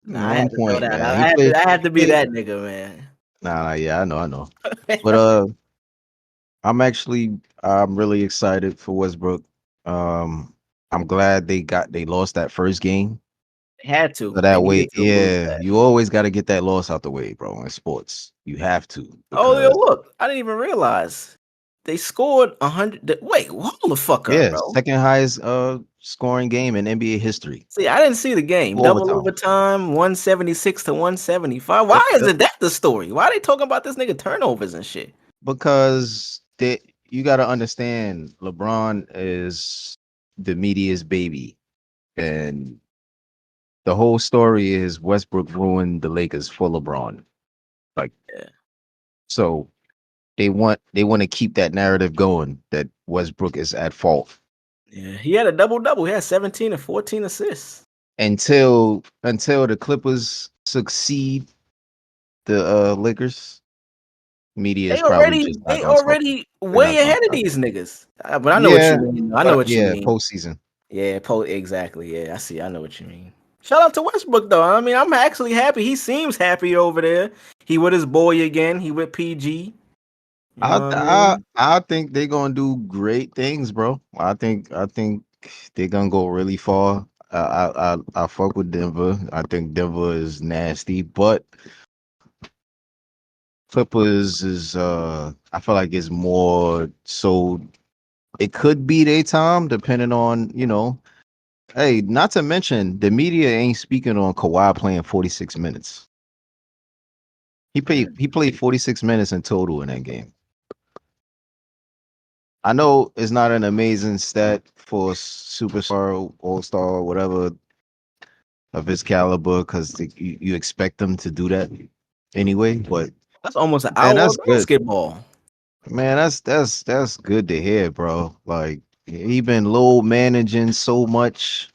Nah, I had to know that. I had to be that nigga, man. Nah, yeah, I know. But I'm really excited for Westbrook. I'm glad they lost that first game. They had to. So that way, you always got to get that loss out the way, bro. In sports, you have to. Oh, yo, look! I didn't even realize they scored 100. Wait, hold the fuck up, bro! Second highest scoring game in NBA history. See, I didn't see the game. Double overtime, 176 to 175. Why isn't that the story? Why are they talking about this nigga turnovers and shit? Because you got to understand, LeBron is the media's baby, and the whole story is Westbrook ruined the Lakers for LeBron. So they want to keep that narrative going that Westbrook is at fault. Yeah, he had a double-double. He had 17 and 14 assists. Until the Clippers succeed the Lakers, media is probably already way ahead of these niggas. But I know what you mean. I know what you mean. Postseason. Yeah, exactly. Yeah, I know what you mean. Shout out to Westbrook though. I mean, I'm actually happy. He seems happy over there. He with his boy again. He with PG. I think they're gonna do great things, bro. I think they're gonna go really far. I fuck with Denver. I think Denver is nasty, but Clippers is I feel like it's more so it could be their time depending on, hey, not to mention the media ain't speaking on Kawhi playing 46 minutes. He played 46 minutes in total in that game. I know it's not an amazing stat for a superstar, all-star, whatever of his caliber, because you expect them to do that anyway. But That's almost an man, hour that's of good. basketball. Man, that's good to hear, bro. Like he been low managing so much,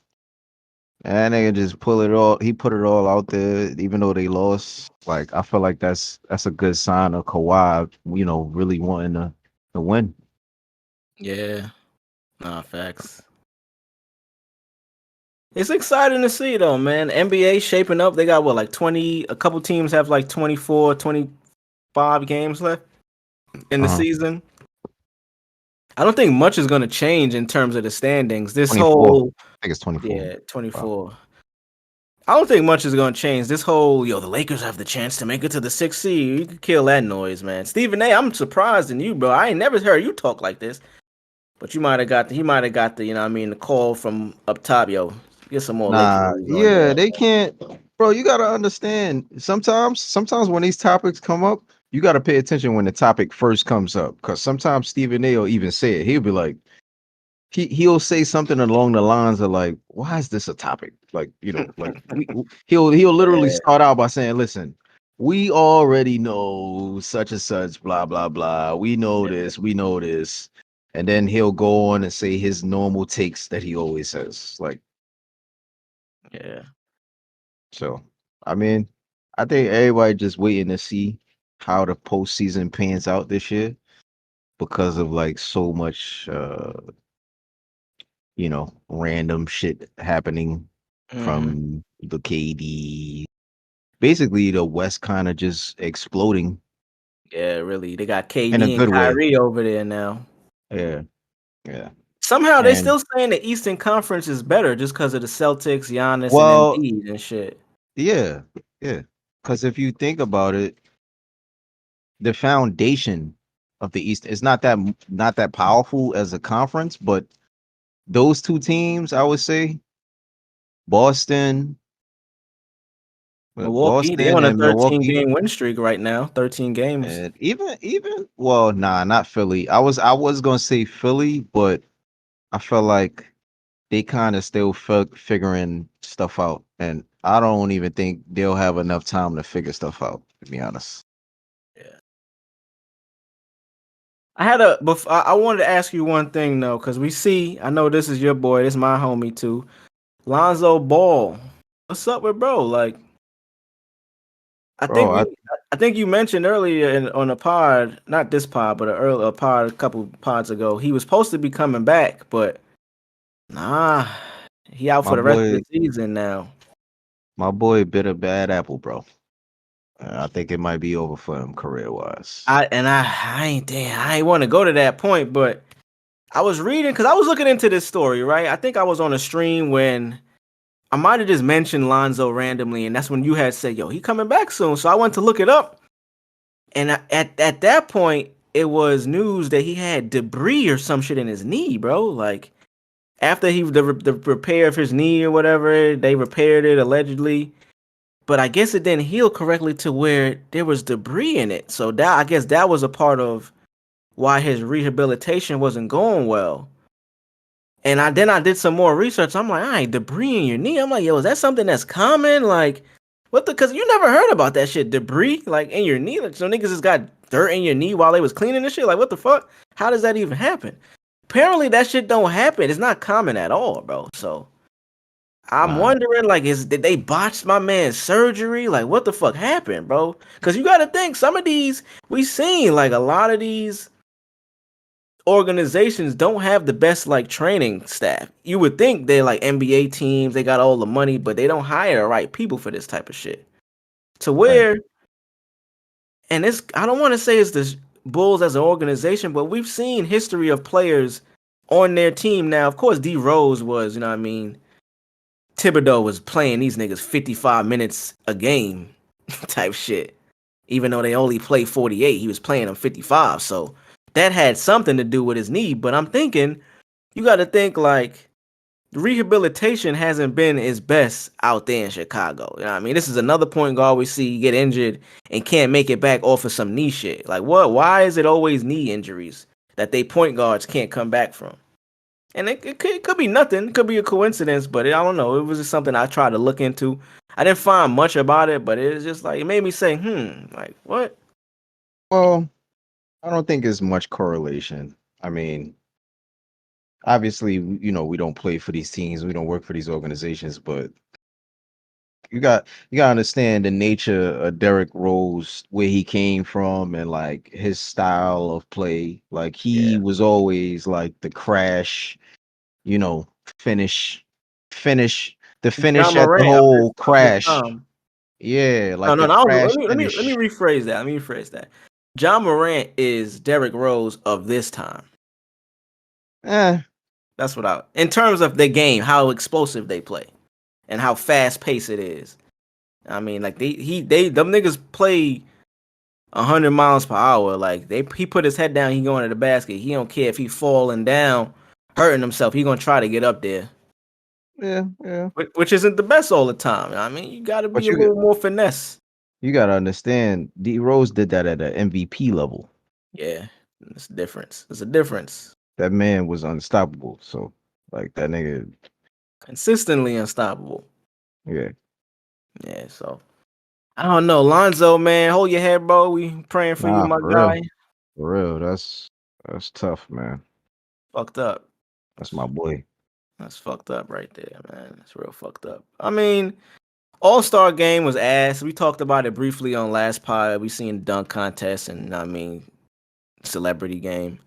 and they just pull it all. He put it all out there, even though they lost. Like I feel like that's a good sign of Kawhi, really wanting to win. Yeah. Nah, facts. It's exciting to see though, man. NBA shaping up. They got what, like 20, a couple teams have like 24, 25 games left in the Uh-huh. season. I don't think much is going to change in terms of the standings. This 24. whole, I think it's 24. yeah, Wow. 24. I don't think much is going to change. This whole, the Lakers have the chance to make it to the 6th seed. You can kill that noise, man. Stephen A, I'm surprised in you, bro. I ain't never heard you talk like this. But he might have got the, the call from up top, yo. Get some more Lakers Nah, on your yeah, they can't, bro. You gotta understand. Sometimes when these topics come up, you gotta pay attention when the topic first comes up. Cause sometimes Stephen A will even say it. He'll be like, he'll say something along the lines of like, "Why is this a topic?" Like, he'll literally Yeah, start out by saying, "Listen, we already know such and such, blah blah blah. We know this, we know this," and then he'll go on and say his normal takes that he always says, like. yeah. So, I mean, I think everybody just waiting to see how the postseason pans out this year because of like so much, random shit happening Hmm. from the KD. Basically, the West kind of just exploding Yeah, really. They got in a KD and good way. Kyrie over there now. Yeah, yeah. Somehow they And still saying the Eastern Conference is better just because of the Celtics, Giannis, and well, Embiid and shit. yeah, yeah. Because if you think about it, the foundation of the East is not that powerful as a conference, but those two teams, I would say, Boston, Milwaukee, they Boston on a and 13 Milwaukee, game win streak right now. 13 games. and even well, nah, not Philly. I was gonna say Philly, but I felt like they kind of still figuring stuff out, and I don't even think they'll have enough time to figure stuff out. To be honest. Yeah. I wanted to ask you one thing though, because I know this is your boy, this is my homie too. Lonzo Ball. What's up with bro? Like, I think Bro, I think you mentioned earlier on a pod, not this pod, but a pod a couple pods ago, he was supposed to be coming back, but nah, he out my for the rest of boy, the season now. my boy bit a bad apple, bro. I think it might be over for him career wise. I ain't want to go to that point, but I was reading because I was looking into this story, right? I think I was on a stream when I might have just mentioned Lonzo randomly, and that's when you had said, "Yo, he coming back soon." So I went to look it up, and at that point, it was news that he had debris or some shit in his knee, bro. Like after the repair of his knee or whatever, they repaired it allegedly, but I guess it didn't heal correctly to where there was debris in it. So that I guess that was a part of why his rehabilitation wasn't going well. And I did some more research. I'm like, debris in your knee. I'm like, yo, is that something that's common? Like, what the? Because you never heard about that shit, debris like in your knee. Like, so niggas just got dirt in your knee while they was cleaning this shit. Like, what the fuck? How does that even happen? Apparently, that shit don't happen. It's not common at all, bro. So I'm Nah, wondering, like, did they botch my man's surgery? Like, what the fuck happened, bro? Because you got to think some of these we seen, like a lot of these organizations don't have the best like training staff. You would think they're like NBA teams, they got all the money, but they don't hire the right people for this type of shit. To right. where, and it's I don't want to say it's the Bulls as an organization, but we've seen history of players on their team. Now, of course, D Rose was, you know what I mean, Thibodeau was playing these niggas 55 minutes a game type shit. Even though they only play 48, he was playing them 55. So that had something to do with his knee. But I'm thinking, you got to think like rehabilitation hasn't been his best out there in Chicago. You know what I mean? This is another point guard we see get injured and can't make it back off of some knee shit. Like what? Why is it always knee injuries that they point guards can't come back from? And it could be nothing. It could be a coincidence, but I don't know. It was just something I tried to look into. I didn't find much about it, but it was just like, it made me say, like, what? Well, I don't think there's much correlation. I mean, obviously, we don't play for these teams, we don't work for these organizations, but you gotta understand the nature of Derrick Rose, where he came from, and like his style of play. Like he was always like the crash, you know, finish, finish, the John finish at the Morant whole of his crash. time. Yeah, No, like no, the no. crash Let me finish. rephrase that. Let me rephrase that. John Morant is Derrick Rose of this time. Eh, That's what in terms of the game, how explosive they play and how fast paced it is. I mean, like them niggas play 100 miles per hour. Like he put his head down, he going to the basket. He don't care if he falling down, hurting himself. He gonna try to get up there. yeah. Which isn't the best all the time. I mean, you got to be But a little more finesse. you gotta understand, D Rose did that at an MVP level. Yeah, it's a difference. There's a difference. That man was unstoppable. So, like that nigga, Consistently unstoppable. yeah. Yeah, so I don't know. Lonzo, man, hold your head, bro. We praying for you, Nah, my for real, guy. for real. That's tough, man. Fucked up. That's my boy. That's fucked up right there, man. That's real fucked up. I mean, All-Star game was ass. We talked about it briefly on last pod. We seen dunk contest and I mean celebrity game.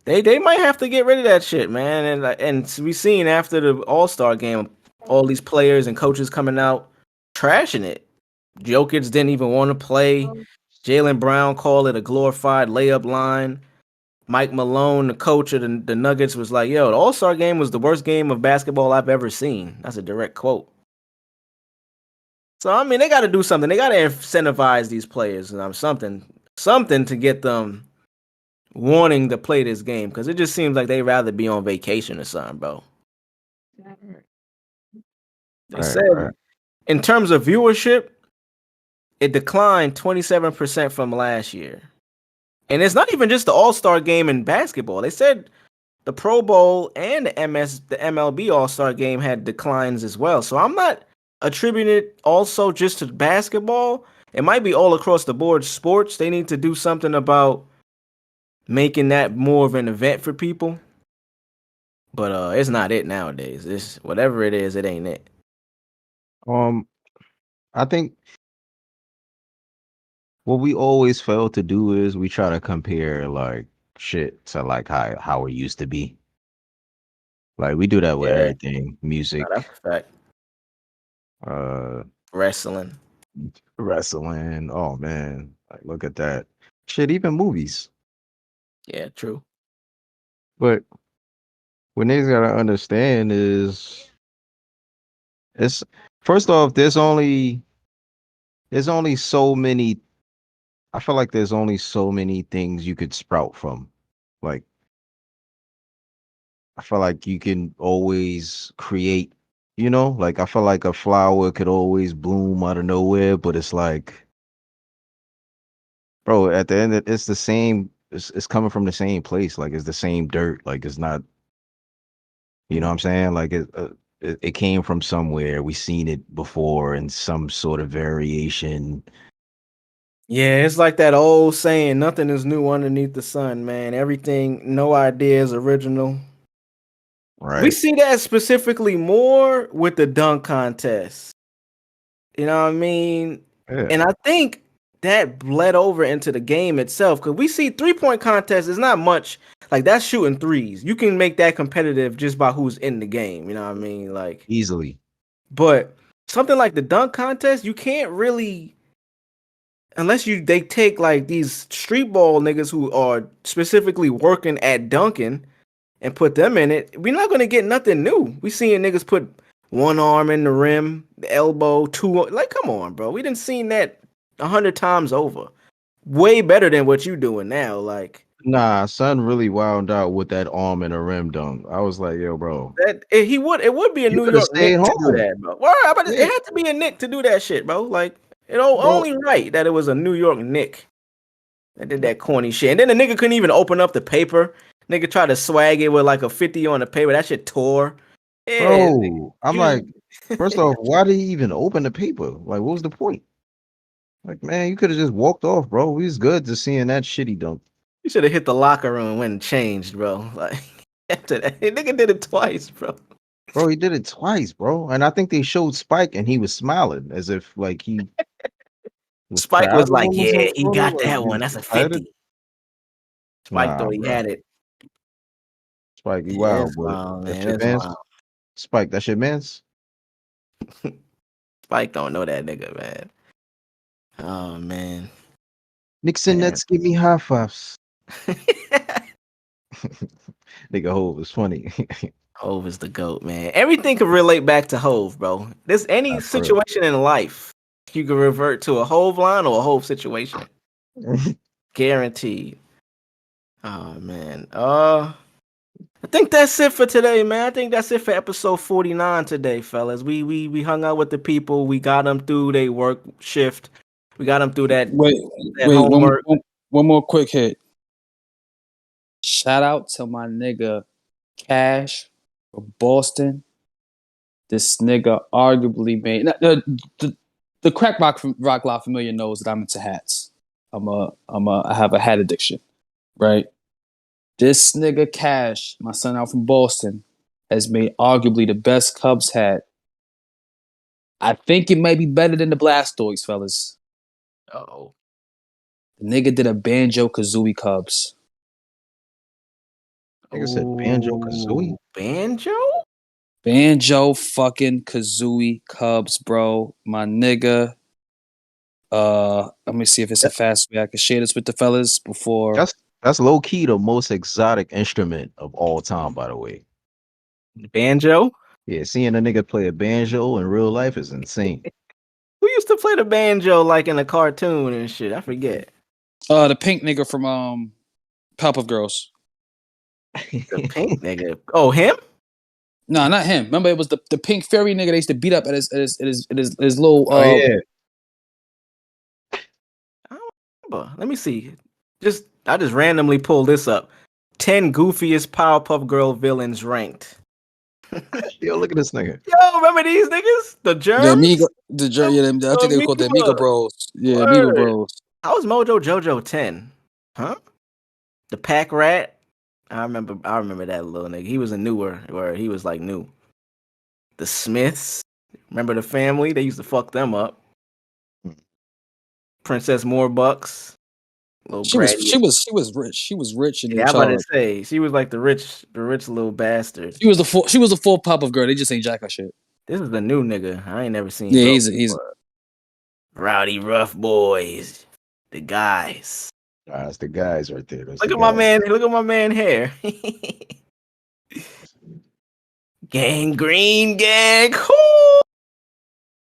They might have to get rid of that shit, man. And we seen after the All-Star game, all these players and coaches coming out trashing it. Jokic didn't even want to play. Jaylen Brown called it a glorified layup line. Mike Malone, the coach of the Nuggets, was like, yo, the All-Star game was the worst game of basketball I've ever seen. That's a direct quote. So, I mean, they got to do something. They got to incentivize these players and something to get them wanting to play this game because it just seems like they'd rather be on vacation or something, bro. They said in terms of viewership, it declined 27% from last year. And it's not even just the All-Star game in basketball. They said the Pro Bowl and the MLB All-Star game had declines as well. So I'm not attributing it also just to basketball. It might be all across the board sports. They need to do something about making that more of an event for people. But it's not it nowadays. It's whatever it is, it ain't it. I think what we always fail to do is we try to compare like shit to like how it used to be. Like we do that with everything, music, that's a fact. Wrestling. Oh man, like look at that shit. Even movies. Yeah, true. But what niggas gotta understand is, it's first off, there's only so many. I feel like there's only so many things you could sprout from. Like, I feel like you can always create, like I feel like a flower could always bloom out of nowhere, but it's like, bro, at the end, it's the same. It's coming from the same place. Like, it's the same dirt. Like, it's not, you know what I'm saying? Like, it came from somewhere. We seen it before in some sort of variation. Yeah, it's like that old saying, nothing is new underneath the sun, man. Everything, no idea is original. Right. We see that specifically more with the dunk contest. You know what I mean? Yeah. And I think that bled over into the game itself because we see 3-point contests is not much. Like, that's shooting threes. You can make that competitive just by who's in the game. You know what I mean? Like, easily. But something like the dunk contest, you can't really, unless they take like these street ball niggas who are specifically working at dunking and put them in it. We're not gonna get nothing new. We seeing niggas put one arm in the rim, the elbow, two. Like, come on, bro. We didn't seen that 100 times over. Way better than what you doing now. Like Nah, son really wound out with that arm and a rim dunk. I was like, yo, bro, that. It would be a you New could have York stayed Knick to do home. that, bro. Well, it Yeah, had to be a Knick to do that shit, bro. Like, bro. only right that it was a New York Knick that did that corny shit. And then the nigga couldn't even open up the paper. Nigga tried to swag it with like a 50 on the paper. That shit tore. Yeah, Bro, I'm you like, first off, why did he even open the paper? Like, what was the point? Like, man, you could have just walked off, bro. We was good to seeing that shitty dunk. you should have hit the locker room and went and changed, bro. Like after that, nigga did it twice, bro. Bro, he did it twice, bro. And I think they showed Spike and he was smiling as if like he was Spike proud was of like, him or "Yeah, some he sort of got like that he one. was That's a excited. 50." Spike Nah, thought he bro. had it. Spike, you Yeah, wild, it's but wild, that man. shit It's man's wild. Spike, that shit man's. Spike don't know that nigga, man. Oh man. Nixon Man. Nets give me high fives. Nigga Hove is funny. Hove is the GOAT, man. Everything could relate back to Hove, bro. There's any Nah, for situation in life you can revert to a Hove line or a Hove situation. real. Guaranteed. Oh man. I think that's it for today, man. I think that's it for episode 49 today, fellas. We hung out with the people. We got them through their work shift. We got them through that Wait, homework. one more quick hit. Shout out to my nigga Cash from Boston. This nigga arguably made the crack rock lot familiar knows that I'm into hats. I have a hat addiction, right? This nigga Cash, my son out from Boston, has made arguably the best Cubs hat. I think it may be better than the Blastoise, fellas. Oh. The nigga did a Banjo Kazooie Cubs. Nigga said Banjo Kazooie. Banjo? Banjo fucking Kazooie Cubs, bro. My nigga. Let me see if it's a fast way I can share this with the fellas before. That's low key the most exotic instrument of all time, by the way. Banjo? Yeah, seeing a nigga play a banjo in real life is insane. Who used to play the banjo like in a cartoon and shit? I forget. The pink nigga from Powerpuff Girls. The pink nigga. Oh, him? No, not him. Remember, it was the pink fairy nigga they used to beat up at his little. Oh yeah. I don't remember. Let me see. I just randomly pulled this up. 10 goofiest Powerpuff Girl villains ranked. Yo, look at this nigga. Yo, remember these niggas? The Germs? I think they were called the Amiga Bros. Yeah, Word. Amiga Bros. How was Mojo Jojo 10? Huh? The Pack Rat? I remember that little nigga. He was a newer, where he was like new. The Smiths. Remember the family? They used to fuck them up. Princess Morebucks. Little She was bratty. rich. She was rich and in Yeah, I'm about to charge. say she was like the rich little bastard. She was the full Powerpuff Girl. They just ain't jack her shit. This is the new nigga. I ain't never seen. Yeah, Bro he's Rowdy Rough Boys, the guys. That's the guys right there. Look at my man. Look at my man hair. Gang Green Gang.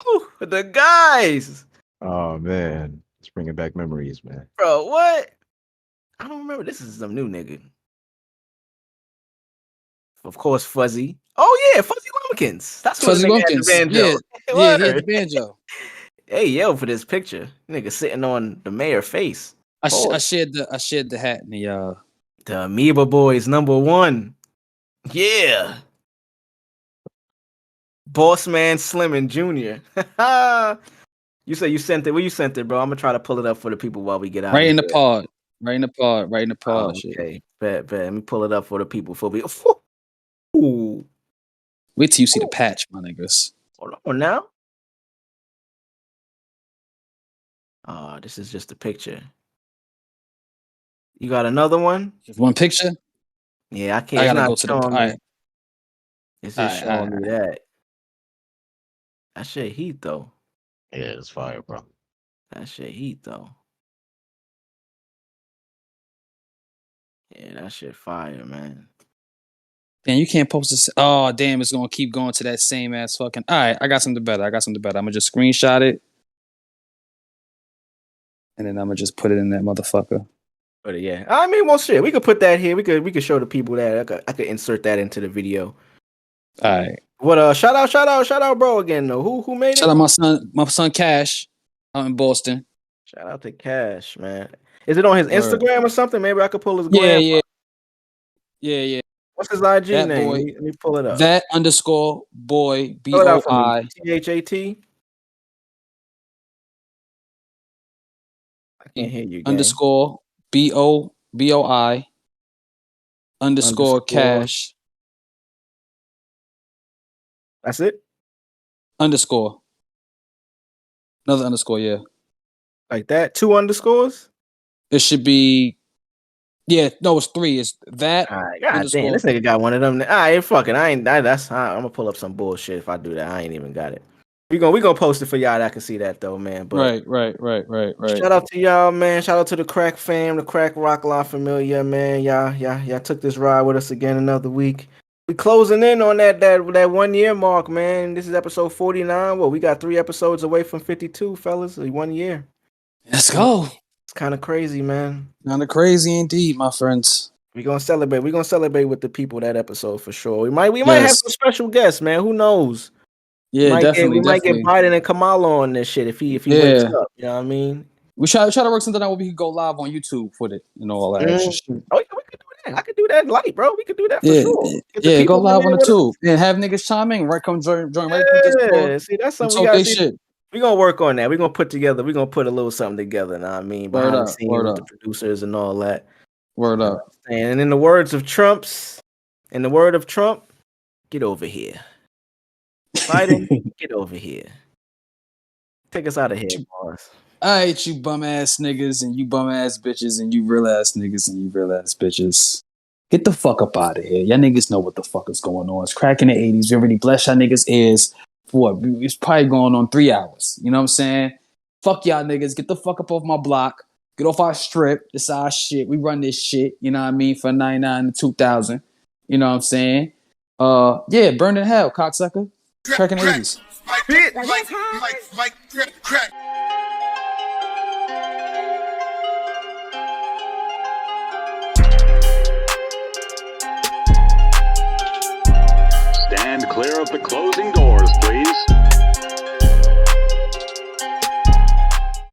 Ooh, the guys. Oh man, it's bringing back memories, man. Bro, what? I don't remember. This is some new nigga. Of course, Fuzzy. Oh yeah, Fuzzy Lumpkins. That's what Fuzzy the nigga had the Lumpkins. banjo. Yeah, he had the banjo. Hey yo, for this picture, nigga sitting on the mayor face. I shared the hat in the Amoeba Boys #1. Yeah. Boss Man Slim and Jr. You say you sent it. Where you sent it, bro? I'm gonna try to pull it up for the people while we get out. Right in the pod. Right in the pod. Okay. Bet. Let me pull it up for the people. Ooh. Wait till you see the patch, my niggas. Hold on now. This is just a picture. You got another one? Just one picture? Yeah, I can't. I It's gotta not go to the. showing me. Right. It's just showing me that. That shit heat though. Yeah, it's fire, bro. That shit heat though. Yeah, that shit fire, man. Damn, you can't post this. Oh, damn, it's gonna keep going to that same ass fucking. All right, I got something better. I'm gonna just screenshot it, and then I'm gonna just put it in that motherfucker. But yeah, I mean, well, shit, we could put that here. We could show the people that. I could insert that into the video. All right. What? Shout out, bro. Again, though. Who made it? Shout out my son Cash, out in Boston. Shout out to Cash, man. Is it on his Instagram or something? Maybe I could pull his gram. Yeah. What's his IG that name? Boy, let me pull it up. That_boy BOI THAT. I can't hear you. Gang. _BOI _cash. That's it. Underscore. Another underscore, yeah. Like that. 2 underscores. It should be. Yeah, no, it's 3. It's that. All right, God damn, this nigga got one of them. All right, fuck it. I'm gonna pull up some bullshit if I do that. I ain't even got it. We gonna post it for y'all that can see that though, man. But right. Shout out to y'all, man. Shout out to the Crack fam, the Crack Rock Law Familia, man. Y'all took this ride with us again another week. We closing in on that 1 year mark, man. This is episode 49. Well, we got 3 episodes away from 52, fellas. 1 year. Let's go. It's kind of crazy, man. Kind of crazy indeed, my friends. We're gonna celebrate. We're gonna celebrate with the people that episode for sure. We might have some special guests, man. Who knows? Yeah, definitely. We might get Biden and Kamala on this shit if he wakes up. You know what I mean? We try to work something out where we could go live on YouTube with it and all that extra shit. Oh yeah, we could do that. I could do that light, bro. We could do that for sure. Yeah, go live on the tube and have niggas chime in. Right, come join right with this. See, that's something we got. Shit. We're gonna work on that. We're gonna put a little something together. Know what I mean? Behind the scenes with the producers and all that. Word up. And in the words of Trump, get over here. Biden, get over here. Take us out of here, Marz. All right, you bum ass niggas and you bum ass bitches and you real ass niggas and you real ass bitches. Get the fuck up out of here. Y'all niggas know what the fuck is going on. It's cracking the 80s. We already blessed y'all niggas ears for what? It's probably going on 3 hours. You know what I'm saying? Fuck y'all niggas. Get the fuck up off my block. Get off our strip. This our shit. We run this shit. You know what I mean? For 99 to 2000. You know what I'm saying? Yeah, burn in hell, cocksucker. Cracking the 80s. Crack. Stand clear of the closing doors, please.